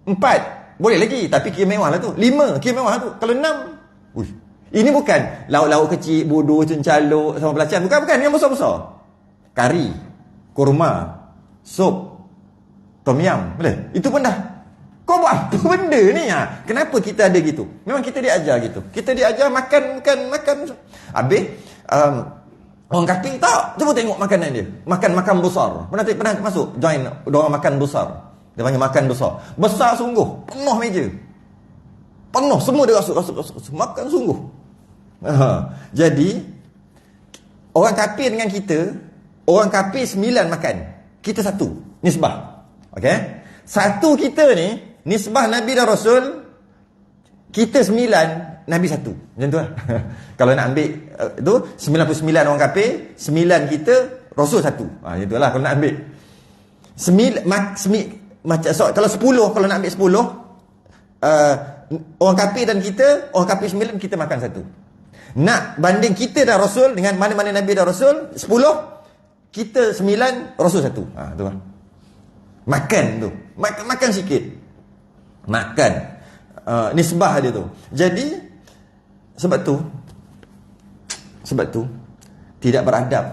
[SPEAKER 1] 4 boleh lagi, tapi kira mewah lah tu. 5 kira mewah tu. Kalau 6, ini bukan lauk-lauk kecil, bodoh, cencaluk sama belacan. Bukan. Yang besar-besar. Kari, kurma, sup, tom yum. Boleh? Itu pun dah. Kau buat apa benda ni? Kenapa kita ada gitu? Memang kita diajar gitu. Kita diajar makan. Habis orang kafir tak. Cuba tengok makanan dia. Makan besar. Pernah masuk join orang makan besar. Dia panggil makan besar. Besar sungguh. Penuh meja. Penuh. Semua dia rasuk. Makan sungguh. Jadi orang kafir dengan kita Orang kafir 9 makan. Kita 1. Nisbah. Okey? 1 kita ni, nisbah Nabi dan Rasul, kita 9, Nabi 1. Macam tu lah. Kalau nak ambil tu 99 orang kafir, 9 kita, Rasul 1. Macam tu lah kalau nak ambil. Kalau 10, kalau nak ambil 10, orang kafir dan kita, orang kafir 9, kita makan 1. Nak banding kita dan Rasul dengan mana-mana Nabi dan Rasul, 10, kita 9, Rasul 1. Tu lah. Makan tu. Makan sikit. Makan. Nisbah dia tu. Jadi sebab tu tidak beradab.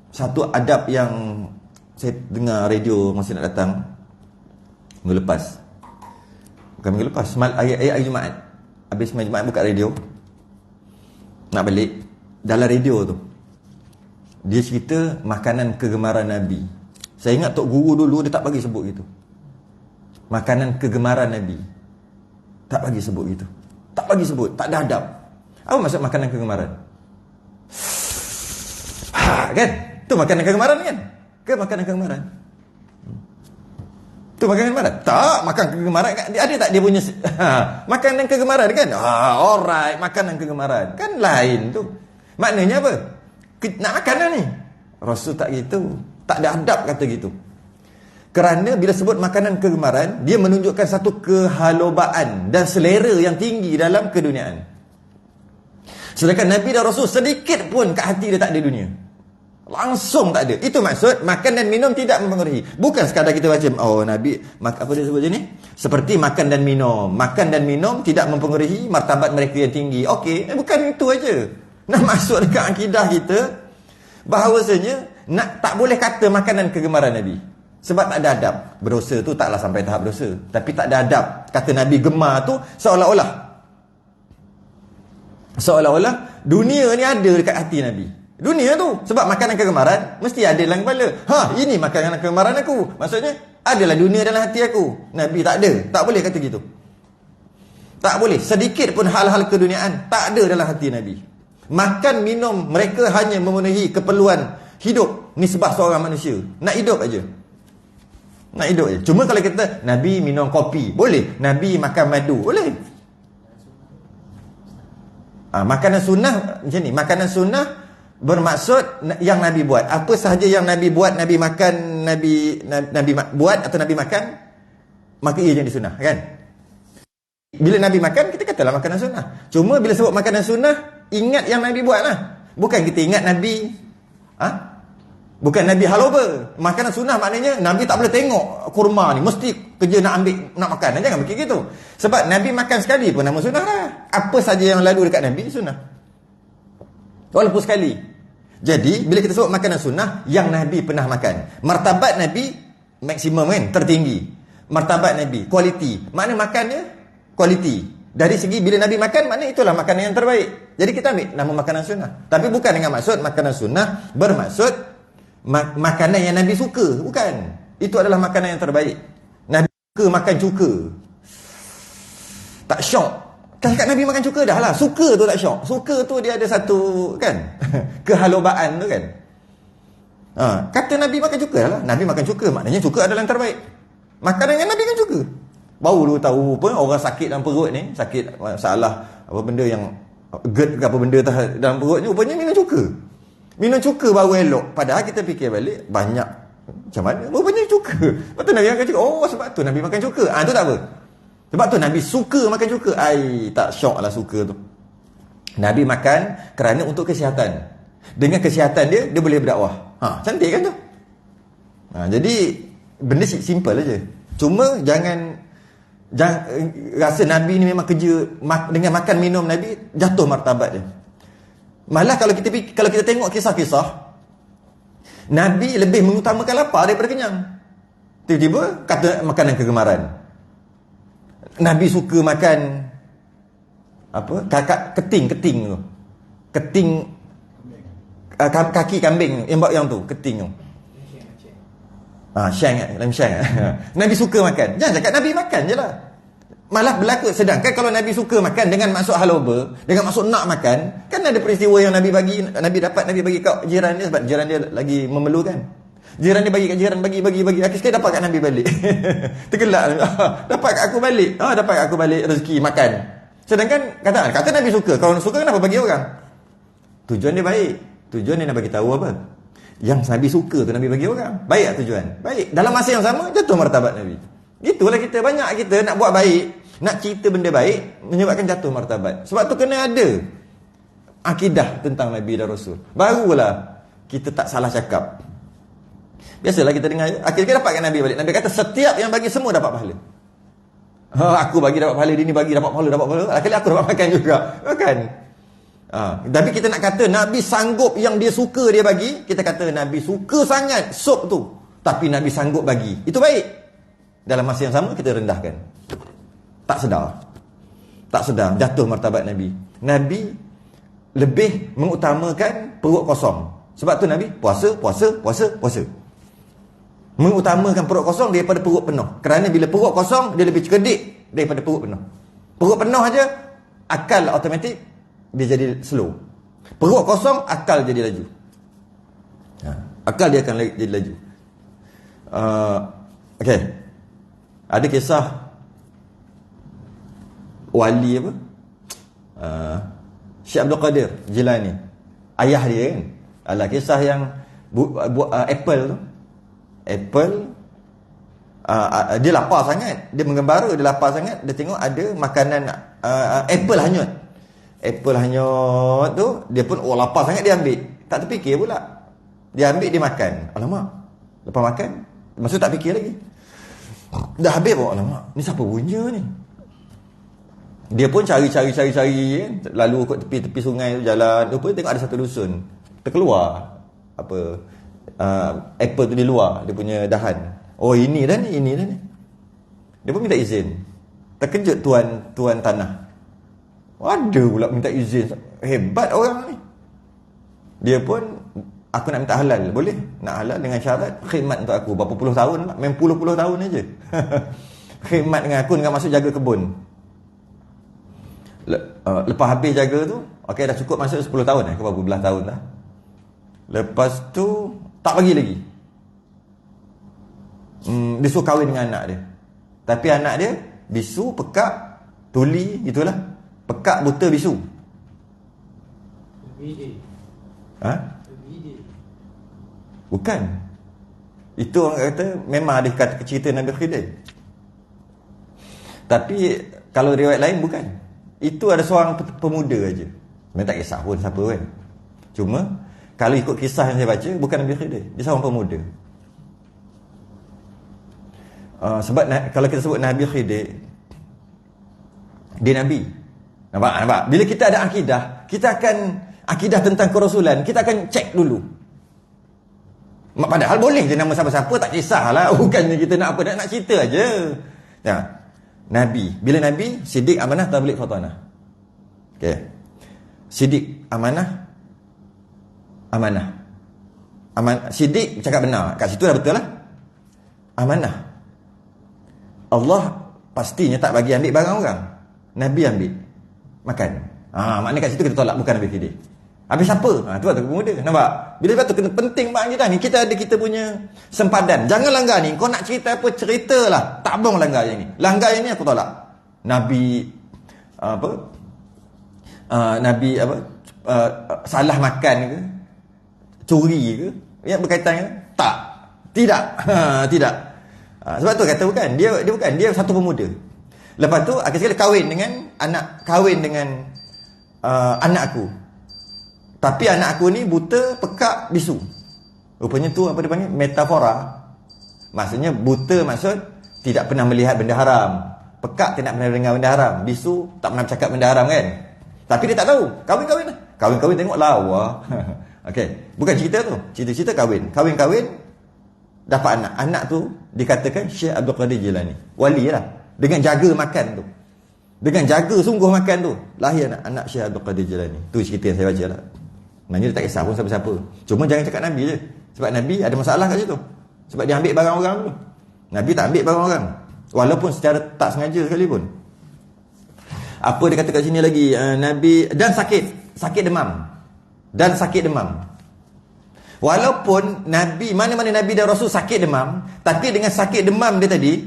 [SPEAKER 1] Satu adab yang saya dengar radio masa nak datang minggu lepas. Bukan minggu lepas, ayat Jumaat. Habis main Jumaat buka radio. Nak balik, dalam radio tu dia cerita makanan kegemaran Nabi. Saya ingat Tok Guru dulu dia tak bagi sebut gitu. Makanan kegemaran Nabi. Tak bagi sebut gitu. Tak bagi sebut, tak ada adab. Apa maksud makanan kegemaran? Kan? Tu makanan kegemaran kan? Ke makanan kegemaran? Tu makanan kegemaran? Tak, makan kegemaran kan? Ada tak dia punya makanan kegemaran kan? Alright, makanan kegemaran. Kan lain tu. Maknanya apa? Nak makan dah ni. Rasul tak gitu. Tak ada adab kata gitu. Kerana bila sebut makanan kegemaran, dia menunjukkan satu kehalobaan dan selera yang tinggi dalam keduniaan. Sedangkan Nabi dan Rasul sedikit pun kat hati dia tak ada dunia. Langsung tak ada. Itu maksud makan dan minum tidak mempengaruhi. Bukan sekadar kita baca, oh Nabi, apa dia sebut je ni? Seperti makan dan minum. Makan dan minum tidak mempengaruhi martabat mereka yang tinggi. Okey, bukan itu aja. Nak masuk dekat akidah kita, bahawasanya tak boleh kata makanan kegemaran Nabi. Sebab tak ada adab. Berdosa tu taklah sampai tahap dosa. Tapi tak ada adab. Kata Nabi gemar tu seolah-olah dunia ni ada dekat hati Nabi. Dunia tu. Sebab makanan kegemaran mesti ada dalam kepala. Ini makanan kegemaran aku. Maksudnya adalah dunia dalam hati aku. Nabi tak ada. Tak boleh kata gitu. Tak boleh. Sedikit pun hal-hal keduniaan tak ada dalam hati Nabi. Makan minum mereka hanya memenuhi keperluan hidup nisbah seorang manusia. Nak hidup aja. Nak hidup je. Cuma kalau kita Nabi minum kopi, boleh. Nabi makan madu, boleh. Makanan sunnah macam ni. Makanan sunnah bermaksud yang Nabi buat. Apa sahaja yang Nabi buat, Nabi makan, Nabi buat atau Nabi makan, maka ia jadi sunnah, kan? Bila Nabi makan, kita katalah makanan sunnah. Cuma bila sebut makanan sunnah, ingat yang Nabi buat lah. Bukan kita ingat Nabi bukan Nabi haloba. Makanan sunnah maknanya Nabi tak boleh tengok kurma ni, mesti kerja nak ambil, nak makan. Jangan fikir gitu. Sebab Nabi makan sekali pun nama sunnah lah. Apa saja yang lalu dekat Nabi sunnah, walaupun sekali. Jadi bila kita sebut makanan sunnah, yang Nabi pernah makan, martabat Nabi maksimum kan, tertinggi. Martabat Nabi kualiti. Makna makannya kualiti. Dari segi bila Nabi makan, makna itulah makanan yang terbaik. Jadi kita ambil nama makanan sunnah. Tapi bukan dengan maksud makanan sunnah bermaksud makanan yang Nabi suka. Bukan. Itu adalah makanan yang terbaik. Nabi suka makan cuka. Tak syok. Kan kat Nabi makan cuka dah lah. Suka tu tak syok. Suka tu dia ada satu kan kehalobaan tu kan. Kata Nabi makan cuka lah. Nabi makan cuka, maknanya cuka adalah yang terbaik. Makanan yang Nabi kan cuka. Baru tahu pun orang sakit dalam perut ni, sakit masalah apa benda yang GERD ke apa benda dalam perut ni, rupanya minum cuka. Minum cuka baru elok. Padahal kita fikir balik, banyak macam mana rupanya cuka. Lepas tu Nabi makan cuka. Oh, sebab tu Nabi makan cuka. Tu tak apa. Sebab tu Nabi suka makan cuka. Tak syok lah suka tu. Nabi makan kerana untuk kesihatan. Dengan kesihatan dia boleh berdakwah. Cantik kan tu. Jadi benda simple aja. Cuma jangan rasa Nabi ni memang kerja dengan makan minum Nabi jatuh martabat dia. Malah kalau kita tengok kisah-kisah, Nabi lebih mengutamakan lapar daripada kenyang. Tiba-tiba kata makanan kegemaran. Nabi suka makan keting tu. Keting kaki kambing yang tu, keting tu. Syang. Nabi suka makan. Jangan cakap Nabi makan je lah. Malah berlaku. Sedangkan kalau Nabi suka makan dengan maksud haloba, dengan maksud nak makan, kan ada peristiwa yang Nabi bagi kat jiran dia sebab jiran dia lagi memerlukan. Jiran dia bagi kat jiran, bagi. Akhir sekali dapat kat Nabi balik. Tergelak. Dapat kat aku balik. Dapat kat aku balik rezeki makan. Sedangkan kata Nabi suka. Kalau suka kenapa bagi orang? Tujuan dia baik. Tujuan dia nak bagi tahu apa? Yang Nabi suka tu Nabi bagi orang. Baik tak tujuan? Baik. Dalam masa yang sama jatuh martabat Nabi. Gitulah kita, banyak kita nak buat baik, nak cerita benda baik, menyebabkan jatuh martabat. Sebab tu kena ada akidah tentang Nabi dan Rasul. Barulah kita tak salah cakap. Biasalah kita dengar, akhirnya dapatkan Nabi balik. Nabi kata setiap yang bagi semua dapat pahala. Aku bagi dapat pahala, dia ni bagi dapat pahala. Akhirnya aku dapat makan juga. Kan? Tapi kita nak kata Nabi sanggup, yang dia suka dia bagi. Kita kata Nabi suka sangat sup tu, tapi Nabi sanggup bagi. Itu baik. Dalam masa yang sama kita rendahkan. Tak sedar jatuh martabat Nabi. Nabi lebih mengutamakan perut kosong. Sebab tu Nabi puasa. Mengutamakan perut kosong daripada perut penuh. Kerana bila perut kosong dia lebih cerdik daripada perut penuh. Perut penuh aja akal automatik dia jadi slow. Perut kosong akal jadi laju. Akal dia akan jadi laju. Okey. Ada kisah wali apa? Syekh Abdul Qadir Jilani. Ayah dia kan. Alah kisah yang apple tu. Apple dia lapar sangat. Dia menggembara, dia lapar sangat. Dia tengok ada makanan apple hanyut. Apple hanyut tu, dia pun lapar sangat, dia ambil. Tak terfikir pula. Dia ambil, dia makan. Alamak. Lepas makan, maksud tak fikir lagi. Dah habis bawa, alamak, ni siapa punya ni? Dia pun cari kan? Lalu ikut tepi-tepi sungai tu jalan. Rupanya tengok ada satu dusun. Terkeluar apple tu di luar dia punya dahan. Oh ini dah ni. Dia pun minta izin. Terkejut tuan tanah. Ada pula minta izin. Hebat orang ni. Dia pun, aku nak minta halal. Boleh? Nak halal dengan syarat khidmat untuk aku. Berapa puluh tahun lah. Memang puluh tahun aja. Khidmat dengan aku dengan masuk jaga kebun. Lepas habis jaga tu, okey dah cukup masuk 10 tahun ke berapa belas tahun lah. Lepas tu tak bagi lagi. Dia suruh kahwin dengan anak dia. Tapi anak dia bisu, pekak, tuli, itulah. Pekak, buta, bisu. Bukan. Itu orang kata memang ada kata cerita Nabi Khidir. Tapi kalau riwayat lain bukan. Itu ada seorang pemuda aja. Memang tak kisah pun siapa kan. Cuma kalau ikut kisah yang saya baca, bukan Nabi Khidir, dia seorang pemuda. Sebab kalau kita sebut Nabi Khidir, dia Nabi. Nampak? Bila kita ada akidah, kita akan akidah tentang kerasulan, kita akan cek dulu. Padahal boleh je nama siapa-siapa, tak kisahlah. Bukannya kita nak apa, nak cerita aja. Nabi. Bila Nabi, Siddiq, amanah, tabligh, fatanah. Okey. Siddiq, amanah. Siddiq cakap benar. Kat situ dah betul lah. Amanah. Allah pastinya tak bagi ambil barang orang. Nabi ambil. Makan. Maknanya kat situ kita tolak, bukan Nabi Khidir. Habis siapa? Tu pemuda. Nampak? Bila tu kena penting bang kita ni. Kita ada kita punya sempadan. Jangan langgar ni. Kau nak cerita apa, ceritalah. Tak abang langgar yang ni. Langgar yang ni aku tolak. Nabi salah makan ke? Curi ke? Yang berkaitan ke? Tak. Tidak. Tidak. Sebab tu kata bukan. Dia bukan. Dia satu pemuda. Lepas tu akhir sekali kahwin dengan anak aku. Tapi anak aku ni buta, pekak, bisu. Rupanya tu apa dia panggil? Metafora. Maksudnya buta maksud tidak pernah melihat benda haram. Pekak tidak pernah dengar benda haram. Bisu tak pernah bercakap benda haram kan. Tapi dia tak tahu. Kahwin-kahwin lah. Kahwin-kahwin tengok lawa. Okey. Bukan cerita tu. Cerita-cerita kahwin. Kahwin-kahwin dapat anak. Anak tu dikatakan Syekh Abdul Qadir Jilani. Wali lah. Dengan jaga makan tu. Dengan jaga sungguh makan tu. Lahir anak Syekh Abdul Qadir Jilani. Tu cerita yang saya baca lah. Maknanya dia tak kisah pun siapa-siapa. Cuma jangan cakap Nabi je. Sebab Nabi ada masalah kat situ. Sebab dia ambil barang orang tu. Nabi tak ambil barang orang. Walaupun secara tak sengaja sekalipun. Apa dia kata kat sini lagi? Nabi dan sakit demam. Dan sakit demam. Walaupun Nabi, mana-mana Nabi dan Rasul sakit demam, tapi dengan sakit demam dia tadi,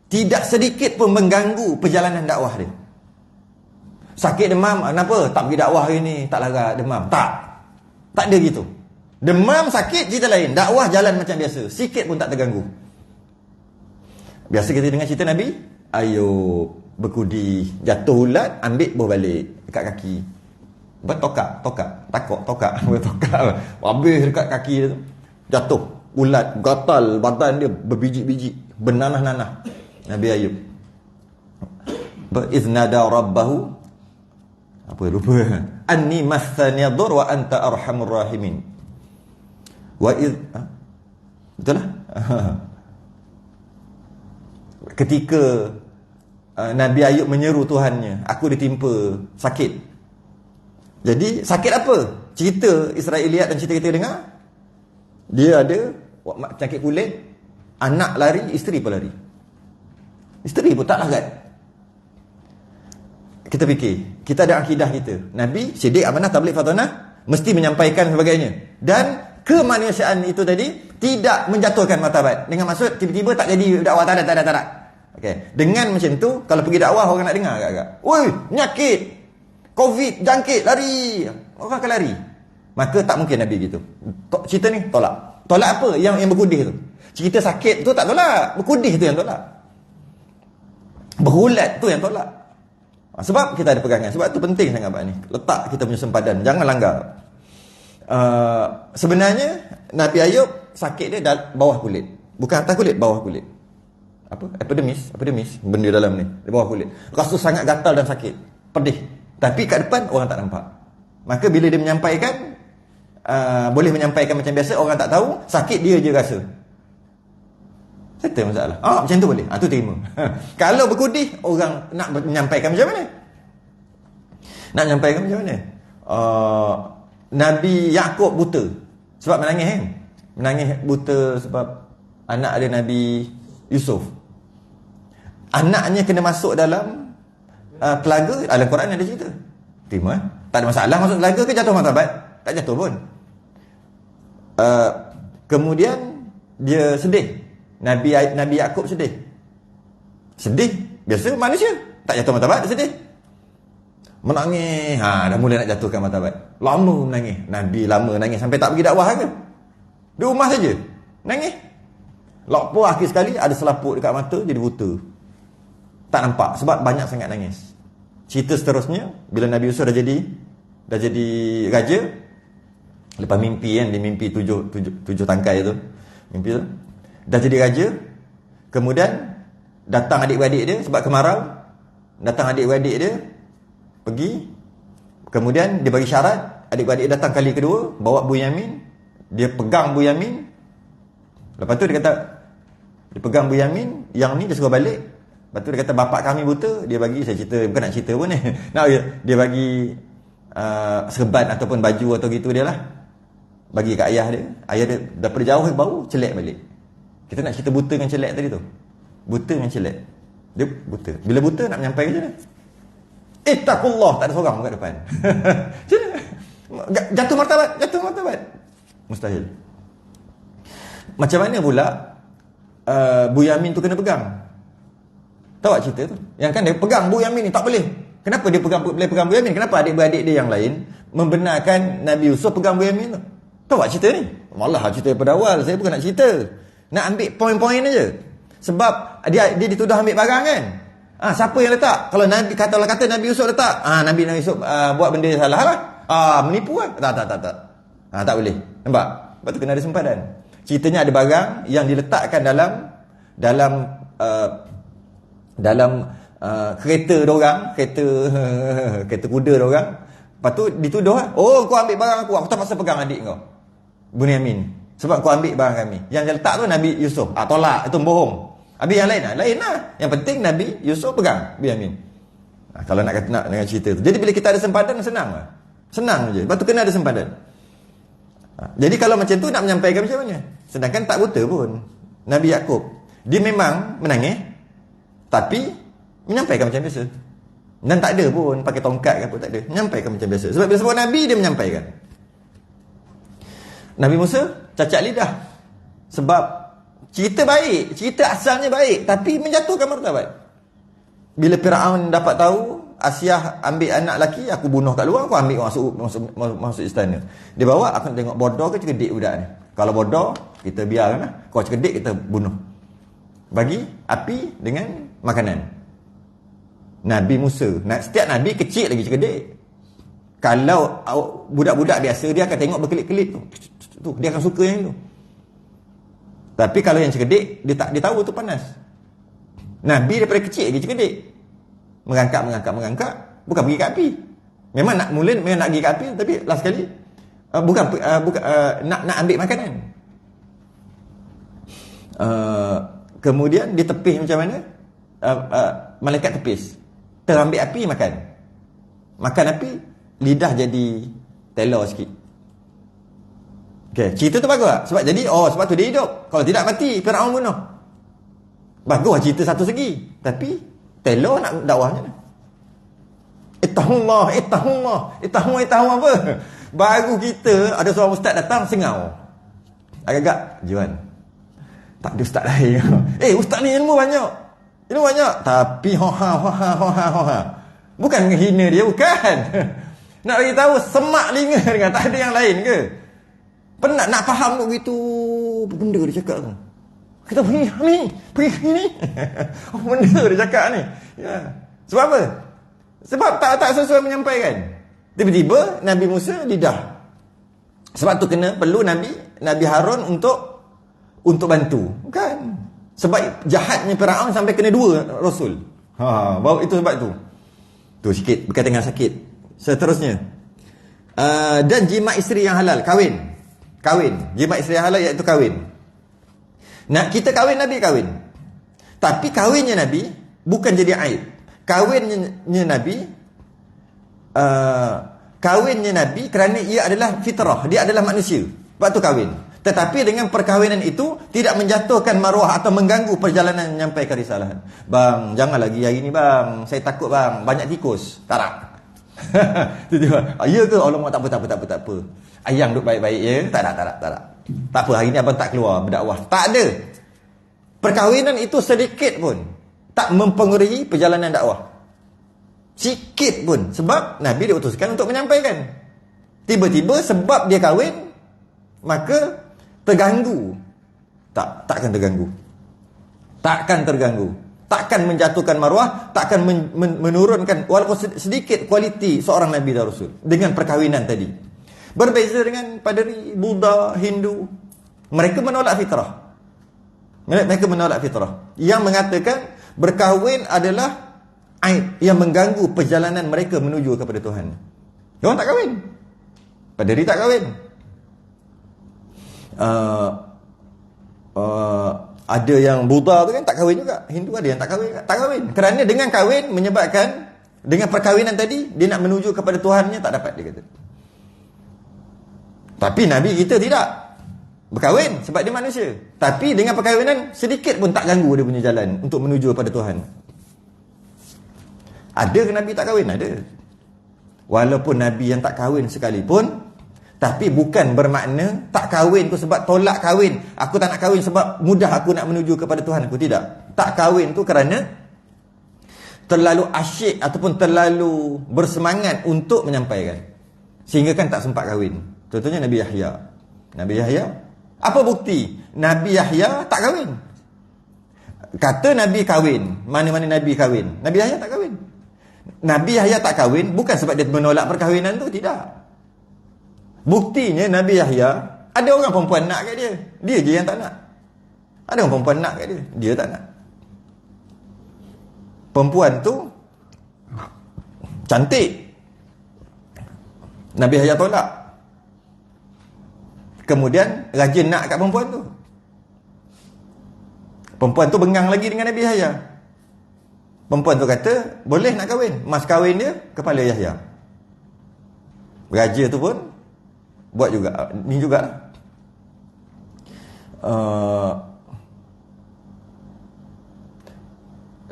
[SPEAKER 1] tidak sedikit pun mengganggu perjalanan dakwah dia. Sakit demam, kenapa? Tak pergi dakwah hari ni, tak larat demam. Tak ada gitu. Demam, sakit, cerita lain. Dakwah jalan macam biasa. Sikit pun tak terganggu. Biasa kita dengar cerita Nabi, Ayub berkudi, jatuh ulat, ambil bawa balik dekat kaki. Bertokak, habis dekat kaki dia tu. Jatuh ulat, gatal badan dia berbiji-biji, bernanah-nanah. Nabi Ayub iznada rabbahu, apa lupa, anni massani yadur wa anta arhamur rahimin. Betul lah. Ketika Nabi Ayub menyeru Tuhannya, aku ditimpa sakit. Jadi sakit apa? Cerita Israiliyat dan cerita kita dengar, dia ada sakit kulit, anak lari, isteri pun lari. Isteri pun tak larat. Kita fikir, kita ada akidah kita, Nabi Siddiq Amanah Tabligh Fatanah mesti menyampaikan sebagainya, dan kemanusiaan itu tadi tidak menjatuhkan martabat. Dengan maksud tiba-tiba tak jadi dakwah, tak ada. Okey, dengan macam tu kalau pergi dakwah orang nak dengar agak-agak. Oi, penyakit Covid, jangkit, lari. Orang akan lari. Maka tak mungkin Nabi gitu. Cerita ni tolak. Tolak apa? Yang berkudih tu. Cerita sakit tu tak tolak. Berkudih tu yang tolak. Berulat tu yang tolak. Sebab kita ada pegangan. Sebab tu penting sangat abang ni. Letak kita punya sempadan. Jangan langgar. Sebenarnya Nabi Ayub sakit dia bawah kulit. Bukan atas kulit, bawah kulit. Apa? Epidemis. Benda dalam ni. Di bawah kulit. Rasa sangat gatal dan sakit. Pedih. Tapi kat depan orang tak nampak. Maka bila dia menyampaikan, boleh menyampaikan macam biasa, orang tak tahu, sakit dia je rasa. Settle masalah. Macam tu boleh. Tu terima. Kalau berkudih, orang nak menyampaikan macam mana? Nabi Yaakob buta sebab menangis kan? Menangis buta sebab anak dia Nabi Yusuf. Anaknya kena masuk dalam telaga. Dalam Quran ada cerita. Terima. Tak ada masalah masuk telaga ke jatuh martabat? Tak jatuh pun. Kemudian dia sedih. Nabi Yaakob sedih. Biasa manusia. Tak jatuh martabat, dia sedih. Menangis. Dah mula nak jatuhkan martabat. Lama menangis. Nabi lama nangis sampai tak pergi dakwah ke? Di rumah saja. Nangis. Lepas akhir sekali ada selaput dekat mata, jadi buta. Tak nampak sebab banyak sangat nangis. Cerita seterusnya bila Nabi Yusuf dah jadi raja, lepas mimpi kan, dia mimpi tujuh tangkai tu. Mimpi tu. Dah jadi raja. Kemudian datang adik-beradik dia sebab kemarau. Datang adik-beradik dia pergi. Kemudian dia bagi syarat, adik-beradik datang kali kedua, bawa Bunyamin. Dia pegang Bunyamin. Lepas tu dia kata, dia pegang Bunyamin, yang ni dia suruh balik. Lepas tu dia kata, bapak kami buta. Dia bagi, saya cerita, bukan nak cerita pun ni. Dia bagi serban ataupun baju atau gitu dia lah. Bagi kat ayah dia. Ayah dia daripada jauh bau, celek balik. Kita nak cerita buta dengan celek tadi tu. Buta dengan celek. Dia buta. Bila buta nak menyampaikan macam mana? Ittaqullah, tak ada seorang kat depan. Jatuh martabat. Mustahil. Macam mana pula Bunyamin tu kena pegang? Tahu tak cerita tu? Yang kan dia pegang Bunyamin ni, tak boleh. Kenapa dia boleh pegang Bunyamin? Kenapa adik-beradik dia yang lain membenarkan Nabi Yusuf pegang Bunyamin tu? Tahu tak cerita ni? Malah cerita daripada awal. Saya bukan nak cerita. Nak ambil poin-poin aja. Sebab dia dituduh ambil barang kan? Siapa yang letak? Kalau Nabi kata Nabi Yusuf letak, Nabi Yusuf buat benda yang salah lah. Menipu kan? Tak. Tak boleh. Nampak? Lepas tu kena ada sempadan. Ceritanya ada barang yang diletakkan dalam kereta dorang, kereta kuda dorang. Lepas tu dituduh, kau ambil barang aku terpaksa pegang adik kau, Bunyamin, sebab kau ambil barang kami. Yang letak tu Nabi Yusuf. Tolak, itu bohong. Habis yang lain lah. Yang penting Nabi Yusuf pegang Bunyamin. Kalau nak dengan cerita tu. Jadi bila kita ada sempadan, senang je. Lepas tu kena ada sempadan. Jadi kalau macam tu nak menyampaikan macam mana? Sedangkan tak buta pun. Nabi Yaakob, dia memang menangis, tapi menyampaikan macam biasa. Dan tak ada pun pakai tongkat ke apa, tak ada. Menyampaikan macam biasa. Sebab bila sebut Nabi, dia menyampaikan. Nabi Musa cacat lidah. Sebab cerita baik, cerita asalnya baik, tapi menjatuhkan martabat. Bila Firaun dapat tahu Asiah ambil anak lelaki, aku bunuh kat luar, aku ambil masuk istana. Dia bawa, aku tengok bodoh ke cerdik budak ni. Kalau bodoh, kita biarkan lah. Kalau cerdik, kita bunuh. Bagi api dengan makanan. Nabi Musa, setiap Nabi kecil lagi cerdik. Kalau budak-budak biasa, dia akan tengok berkelip-kelip tu. Dia akan suka yang itu. Tapi kalau yang cerdik, dia tahu tu panas. Nabi daripada kecil lagi cerdik. Mengangkat. Bukan pergi ke api. Memang nak pergi ke api, tapi last sekali nak ambil makanan. Kemudian ditepis macam mana? Malaikat tepis. Terambil api, makan api, lidah jadi telur sikit. Okay, cerita tu bagus tak? Sebab tu dia hidup. Kalau tidak mati, Firaun bunuh. Bagus cerita satu segi. Tapi telur nak dakwahnya. Ittahullah apa? Baru kita ada seorang ustaz datang sengau. Agak-agak Juan. Tak ada ustaz lain. Ustaz ni ilmu banyak. Tapi bukan menghina dia, bukan. Nak bagi tahu semak linga dengan tak ada yang lain ke? Penat nak faham kok gitu. Benda dia cakap tu. Kita pergi ni. Benda dia cakap ni. Ya. Sebab apa? Sebab tak sesuai menyampaikan. Tiba-tiba Nabi Musa lidah. Sebab tu perlu Nabi Harun untuk bantu. Kan? Sebab jahatnya Firaun sampai kena 2 rasul. Bawa itu sebab tu. Tu sikit berkaitan dengan sakit. Seterusnya. Dan jima isteri yang halal, kahwin. Jima isteri yang halal iaitu kahwin. Nak kita kahwin, Nabi kahwin. Tapi kahwinnya Nabi bukan jadi aib. Kahwinnya Nabi kerana ia adalah fitrah, dia adalah manusia. Sebab tu kahwin. Tetapi dengan perkahwinan itu tidak menjatuhkan maruah atau mengganggu perjalanan menyampaikan risalahan. Bang, jangan lagi hari ni bang. Saya takut bang, banyak tikus. Tak. Ya ke? Allah tak apa. Ayang duduk baik-baik ya. Tak. Tak apa, hari ni abang tak keluar berdakwah. Tak ada. Perkahwinan itu sedikit pun tak mempengaruhi perjalanan dakwah. Sikit pun. Sebab Nabi diutuskan untuk menyampaikan. Tiba-tiba sebab dia kahwin, maka terganggu. Takkan terganggu. Takkan menjatuhkan maruah, takkan menurunkan walaupun sedikit kualiti seorang Nabi dan Rasul dengan perkahwinan tadi. Berbeza dengan Padri, Buddha, Hindu. Mereka menolak fitrah. Yang mengatakan berkahwin adalah aib yang mengganggu perjalanan mereka menuju kepada Tuhan. Diorang tak kahwin. Padri tak kahwin. Ada yang Buddha tu kan tak kahwin juga. Hindu ada yang tak kahwin. Kerana dengan kahwin menyebabkan, dengan perkahwinan tadi dia nak menuju kepada Tuhannya tak dapat, dia kata. Tapi Nabi kita tidak berkahwin sebab dia manusia. Tapi dengan perkahwinan sedikit pun tak ganggu dia punya jalan untuk menuju kepada Tuhan. Ada ke Nabi tak kahwin? Ada. Walaupun Nabi yang tak kahwin sekalipun, tapi bukan bermakna tak kahwin tu sebab tolak kahwin. Aku tak nak kahwin sebab mudah aku nak menuju kepada Tuhan aku. Tidak. Tak kahwin tu kerana terlalu asyik ataupun terlalu bersemangat untuk menyampaikan. Sehingga kan tak sempat kahwin. Contohnya Nabi Yahya. Apa bukti? Nabi Yahya tak kahwin. Kata Nabi kahwin. Mana-mana Nabi kahwin. Nabi Yahya tak kahwin. Nabi Yahya tak kahwin bukan sebab dia menolak perkahwinan tu. Tidak. Buktinya Nabi Yahya, ada orang perempuan nak kat dia. Dia je yang tak nak. Ada orang perempuan nak kat dia. Dia tak nak. Perempuan tu cantik. Nabi Yahya tolak. Kemudian raja nak kat perempuan tu. Perempuan tu bengang lagi dengan Nabi Yahya. Perempuan tu kata boleh nak kahwin. Mas kahwin dia kepala Yahya. Raja tu pun buat juga. Ni juga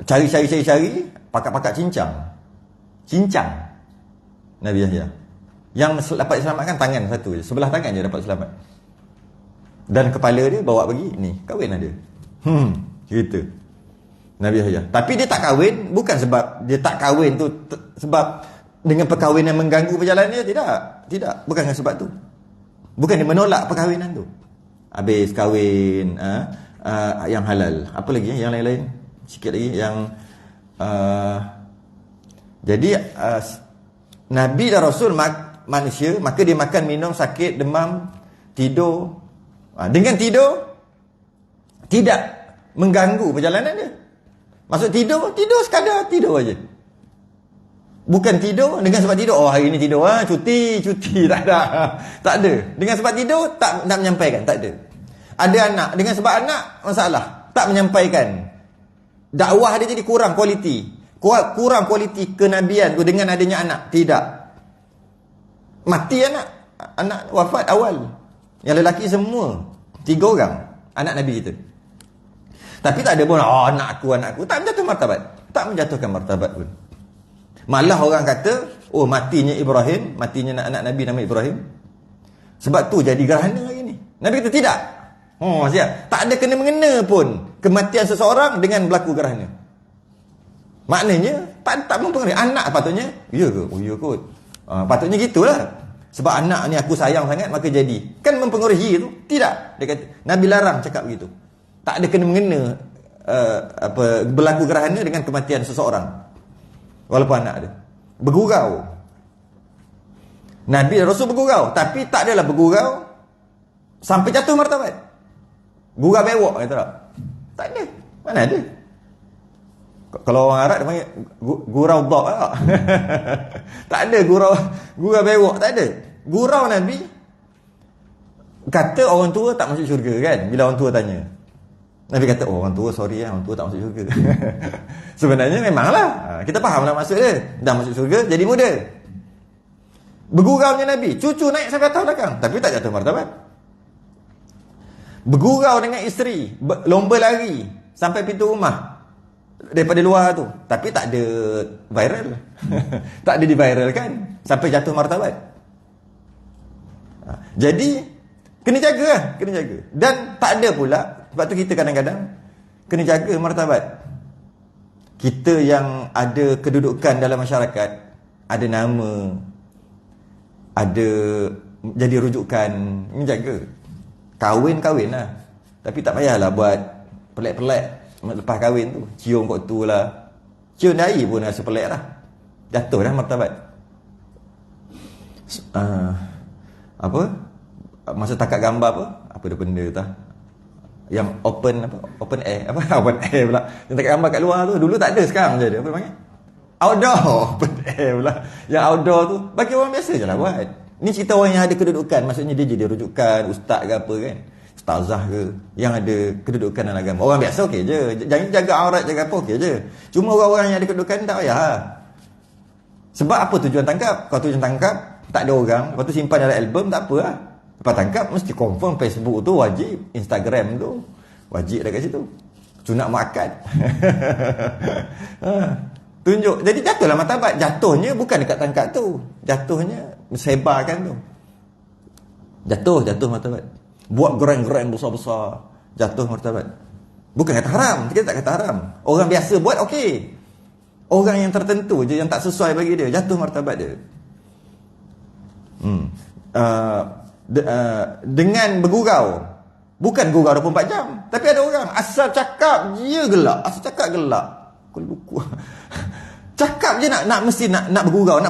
[SPEAKER 1] cari pakak-pakak cincang. Cincang Nabi Yahya. Yang dapat diselamatkan tangan satu je, sebelah tangan je dapat selamat. Dan kepala dia bawa pergi, ni kahwin ada. Cerita Nabi Yahya. Tapi dia tak kahwin bukan sebab dia tak kahwin tu sebab dengan perkahwinan mengganggu perjalanan dia, tidak, bukan dengan sebab tu. Bukan dia menolak perkahwinan tu. Habis kahwin yang halal. Apa lagi yang lain-lain? Sikit lagi yang jadi Nabi dan Rasul manusia, maka dia makan, minum, sakit, demam, tidur. Dengan tidur tidak mengganggu perjalanan dia. Maksud tidur sekadar tidur aja. Bukan tidur dengan sebab tidur, oh hari ni tidur cuti tak ada. Dengan sebab tidur tak menyampaikan, tak ada. Ada anak, dengan sebab anak masalah, tak menyampaikan. Dakwah dia jadi kurang kualiti kenabian tu dengan adanya anak. Tidak. Mati anak wafat awal. Yang lelaki semua 3 orang anak Nabi kita. Tapi tak ada pun anakku tak menjatuhkan martabat pun. Malah orang kata matinya Ibrahim, matinya anak Nabi nama Ibrahim, sebab tu jadi gerhana hari ni. Nabi kata tidak. Siap. Tak ada kena-mengena pun kematian seseorang dengan berlaku gerhana. Maknanya tak mempengaruhi. Anak patutnya ya ke? Ya kot. Patutnya gitulah. Sebab anak ni aku sayang sangat maka jadi. Kan mempengaruhi tu? Tidak. Dia kata Nabi larang cakap begitu. Tak ada kena-mengena berlaku gerhana dengan kematian seseorang. Walaupun anak dia bergurau. Nabi dan Rasul bergurau, tapi tak adalah bergurau sampai jatuh martabat. Gurau bewok kata tak? Tak ada. Mana ada? Kalau orang Arab dia panggil gurau dhab tak? Tak ada gurau bewok, tak ada. Gurau Nabi kata orang tua tak masuk syurga kan, bila orang tua tanya. Nabi kata orang tua sorry orang tua tak masuk syurga. Sebenarnya memanglah kita fahamlah maksud dia. Dah masuk syurga jadi muda. Berguraunya Nabi, cucu naik sampai atas belakang tapi tak jatuh martabat. Bergurau dengan isteri, lomba lari sampai pintu rumah daripada luar tu, tapi tak ada viral. Tak ada diviralkan sampai jatuh martabat. Jadi kena jaga. Dan tak ada pula, sebab tu kita kadang-kadang kena jaga martabat. Kita yang ada kedudukan dalam masyarakat, ada nama, ada jadi rujukan, menjaga. Kahwin lah, tapi tak payahlah buat pelik-pelik lepas kahwin tu. Cium kat tu lah, cium dahi pun rasa pelik lah, jatuh dah martabat. Masa takat gambar apa dia benda tu yang open air pula, yang takat gambar kat luar tu, dulu tak ada, sekarang je ada. Apa panggil outdoor open air pula. Yang outdoor tu bagi orang biasa je lah buat. Ni cerita orang yang ada kedudukan, maksudnya dia jadi rujukan, ustaz ke apa kan, ustazah ke, yang ada kedudukan dalam agama. Orang biasa okey je, jangan jaga aurat, jaga apa okey je. Cuma orang-orang yang ada kedudukan tak payah. Sebab apa tujuan tangkap? Kalau tujuan tangkap tak ada orang, lepas tu simpan dalam album, tak apa lah. Lepas tangkap mesti confirm Facebook tu wajib, Instagram tu wajib dekat situ. Sunat muakkad. Tunjuk. Jadi jatuhlah martabat. Jatuhnya bukan dekat tangkap tu, jatuhnya sebarkan tu. Jatuh martabat. Buat gerang-gerang besar-besar, jatuh martabat. Bukan kata haram, kita tak kata haram. Orang biasa buat okey. Orang yang tertentu je yang tak sesuai bagi dia, jatuh martabat dia. Dengan bergurau, bukan gurau 24 jam, tapi ada orang asal cakap dia gelak, cakap je nak mesti nak bergurau.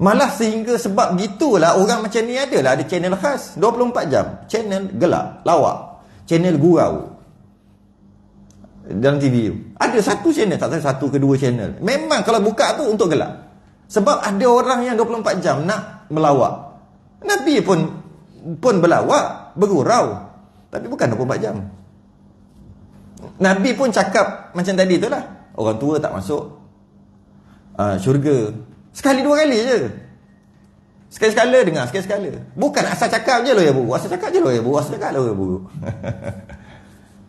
[SPEAKER 1] Malah sehingga sebab gitulah orang macam ni ada channel khas 24 jam, channel gelak, lawak, channel gurau dalam TV tu. Ada satu channel, tak tahu satu ke dua channel. Memang kalau buka tu untuk gelak. Sebab ada orang yang 24 jam nak melawak. Nabi pun berlawak, bergurau, tapi bukan 24 jam. Nabi pun cakap macam tadi tu lah, orang tua tak masuk syurga. Sekali dua kali je. Sekali-sekala dengar, sekali-sekala. Bukan asal cakap je lo ya buruk. Asal cakap je lo ya buruk.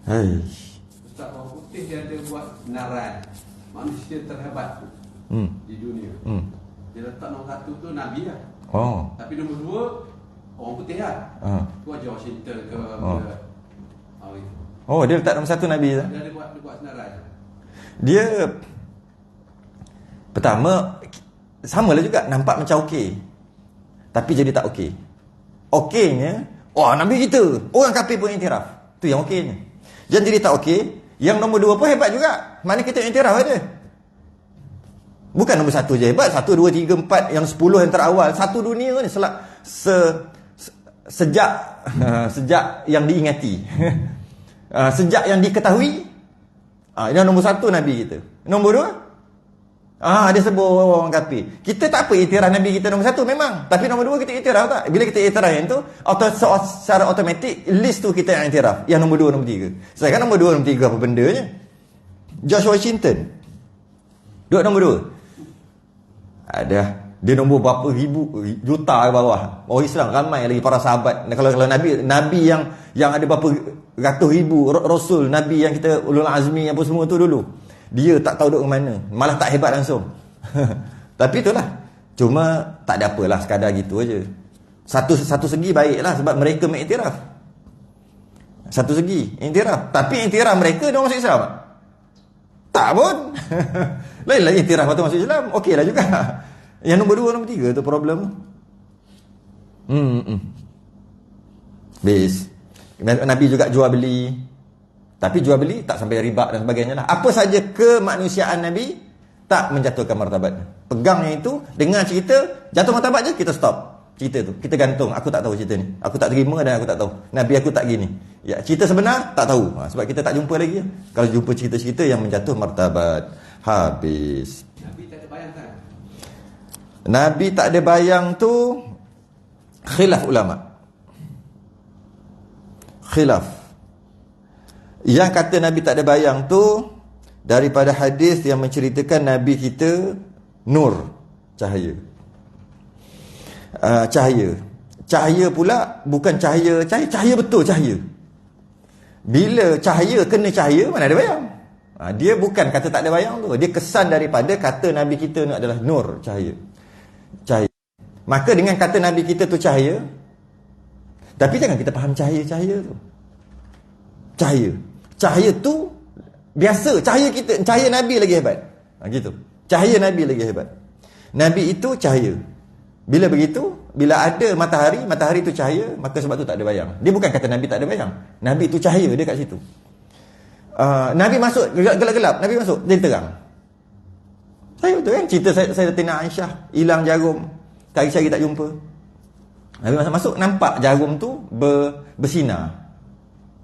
[SPEAKER 1] Hai.
[SPEAKER 2] Ustaz orang putih dia ada buat benaran. manusia terhebat di dunia. Dia letak nombor 1 tu Nabi lah. Tapi nombor 2 orang putih lah. Tu aja Washington ke
[SPEAKER 1] dia letak nombor 1 Nabi tu.
[SPEAKER 2] Dia buat senarai.
[SPEAKER 1] Dia pertama samalah juga, nampak macam okey, tapi jadi tak okey. Okeynya, Nabi kita, orang kafir pun iktiraf. Tu yang okeynya. Jangan jadi tak okey. Yang nombor 2 pun hebat juga. Mana kita iktiraf aja. Bukan nombor 1 je hebat, 1, 2, 3, 4, yang 10 yang terawal. Satu dunia ni sejak yang diingati. Sejak yang diketahui, yang nombor 1 Nabi kita. Nombor 2, dia sebut orang kafir. Kita tak apa iktiraf Nabi kita nombor 1 memang. Tapi nombor 2 kita iktiraf tak? Bila kita iktiraf yang tu, secara automatik list tu kita yang iktiraf. Yang nombor 2, nombor 3. Saya kan nombor 2, nombor 3 apa benda je. George Washington duduk nombor 2. Dia nombor berapa juta ke bawah. Orang Islam ramai lagi, para sahabat. Kalau Nabi yang ada berapa ratus ribu Rasul, Nabi yang kita ulul azmi apa semua tu dulu, dia tak tahu duduk mana, malah tak hebat langsung. Tapi itulah, cuma tak ada apalah, sekadar gitu aja. Satu segi baiklah sebab mereka mengiktiraf. Satu segi iktiraf, tapi iktiraf mereka dia masuk Islam tak pun. Lain-lain iktiraf atau masuk Islam, okeylah juga. Yang nombor 2, nombor 3 tu problem. Base. Nabi juga jual beli. Tapi jual beli tak sampai riba dan sebagainya lah. Apa saja kemanusiaan Nabi tak menjatuhkan martabat. Pegangnya itu dengan cerita jatuh martabat je, kita stop cerita tu. Kita gantung, aku tak tahu cerita ni. Aku tak terima dan aku tak tahu. Nabi aku tak gini. Ya, cerita sebenar tak tahu. Sebab kita tak jumpa lagi. Kalau jumpa cerita-cerita yang menjatuh martabat, habis.
[SPEAKER 2] Nabi tak ada bayang kan?
[SPEAKER 1] Nabi tak ada bayang tu khilaf ulama. Khilaf. Yang kata Nabi tak ada bayang tu daripada hadis yang menceritakan Nabi kita nur, cahaya. Cahaya pula bukan cahaya betul cahaya. Bila cahaya kena cahaya, mana ada bayang. Dia bukan kata tak ada bayang tu. Dia kesan daripada kata Nabi kita ni adalah nur, cahaya. Maka dengan kata Nabi kita tu cahaya, tapi jangan kita faham cahaya tu. Cahaya tu biasa, cahaya Nabi lagi hebat. Gitu. Cahaya Nabi lagi hebat. Nabi itu cahaya. Bila begitu, bila ada matahari itu cahaya, maka sebab tu tak ada bayang. Dia bukan kata Nabi tak ada bayang. Nabi itu cahaya, dia kat situ. Nabi masuk gelap-gelap, Nabi masuk jadi terang. Saya betul kan cerita Sayyidatina Aisyah hilang jarum, cari-cari tak jumpa. Nabi masuk nampak jarum tu bersinar.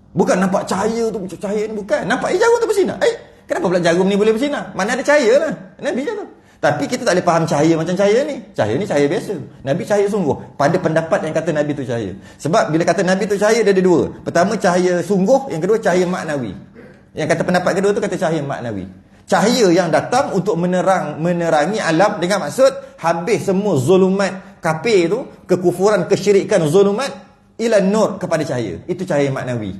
[SPEAKER 1] Bukan nampak cahaya tu, cahaya ni bukan. Nampak jarum tu bersinar. Kenapa pula jarum ni boleh bersinar? Mana ada cahaya lah. Nabi je tu. Tapi kita tak boleh faham cahaya macam cahaya ni. Cahaya ni cahaya biasa. Nabi cahaya sungguh. Pada pendapat yang kata Nabi tu cahaya. Sebab bila kata Nabi tu cahaya, dia ada dua. Pertama cahaya sungguh, yang kedua cahaya maknawi. Yang kata pendapat kedua tu kata cahaya maknawi. Cahaya yang datang untuk menerangi alam dengan maksud habis semua zulumat kafir tu, kekufuran, kesyirikan, zulumat ila nur kepada cahaya. Itu cahaya maknawi.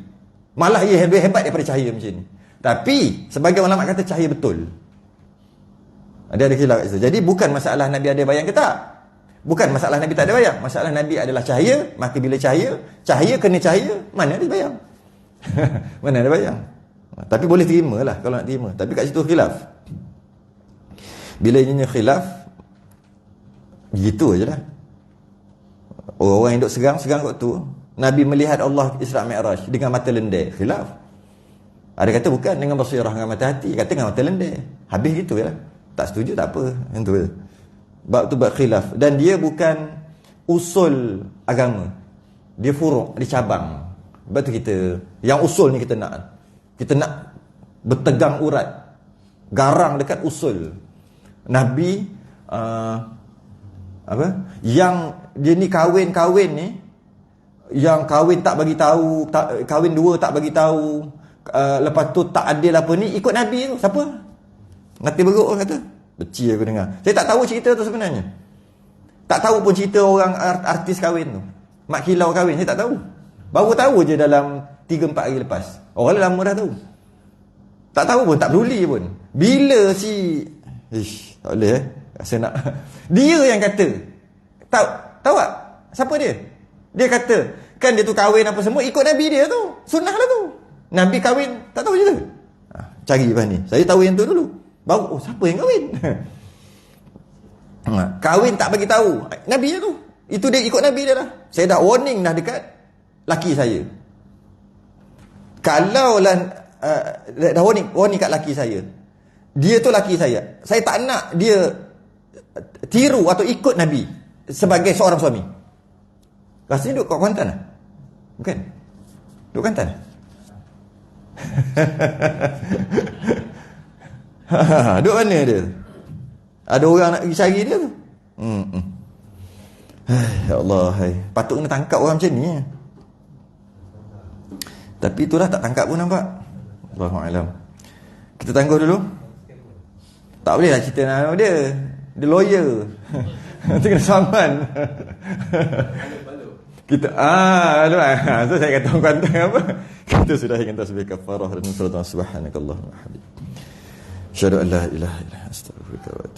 [SPEAKER 1] Malah ia lebih hebat daripada cahaya macam ni. Tapi sebagai ulama kata cahaya betul. Ada khilaf kat situ. Jadi bukan masalah Nabi ada bayang ke tak. Bukan masalah Nabi tak ada bayang. Masalah Nabi adalah cahaya. Maka bila cahaya kena cahaya, mana ada bayang. Mana ada bayang. Tapi boleh terima lah kalau nak terima. Tapi kat situ khilaf. Bila ianya khilaf, begitu je lah. Orang yang duduk segang waktu Nabi melihat Allah Isra' Mi'raj dengan mata lendek, khilaf. Ada kata bukan dengan basirah, dengan mata hati. Kata dengan mata lendek. Habis gitu je lah. Tak setuju tak apa, yang tu je. Bab tu bab khilaf. Dan dia bukan usul agama. Dia furu', dia cabang. Sebab tu yang usul ni kita nak bertegang urat, garang dekat usul. Nabi yang dia ni kahwin ni, yang kahwin tak bagi tahu, kahwin dua tak bagi tahu, lepas tu tak adil apa ni, ikut Nabi tu. Siapa? Ngati beruk orang kata. Beci aku dengar. Saya tak tahu cerita tu sebenarnya. Tak tahu pun cerita orang artis kahwin tu. Mak kilau kahwin, saya tak tahu. Baru tahu je dalam 3-4 hari lepas. Orang lama dah tahu. Tak tahu pun, tak peduli pun. Bila si tak boleh rasa nak dia yang kata. Tahu tak? Siapa dia? Dia kata, kan dia tu kahwin apa semua ikut Nabi dia tu. Sunnah lah tu. Nabi kahwin, tak tahu je tu. Cari lepas ni. Saya tahu yang tu dulu. Baru, siapa yang kahwin? Kahwin tak bagi tahu. Nabi dia tu. Itu dia ikut Nabi dia lah. Saya dah warning dah dekat laki saya. Kalau lah dah warning kat laki saya. Dia tu laki saya. Saya tak nak dia tiru atau ikut Nabi sebagai seorang suami. Rasanya duduk kat Kuantan lah? Bukan? Duduk Kuantan? Duduk mana dia? Ada orang nak pergi cari dia tu. Ya Allah, patut kena tangkap orang macam ni. Tapi itulah tak tangkap pun nampak. Allahu'alam. Kita tangguh dulu. Tak boleh lah cerita nama dia. Dia lawyer. Nanti kena saman. Kita so saya kata orang Kuantan apa? Kita sudah ingin tasbih kafarah dan salat subhanakallahumma wa bihamdik. Asyhadu an la ilaha illa anta astaghfiruka wa atubu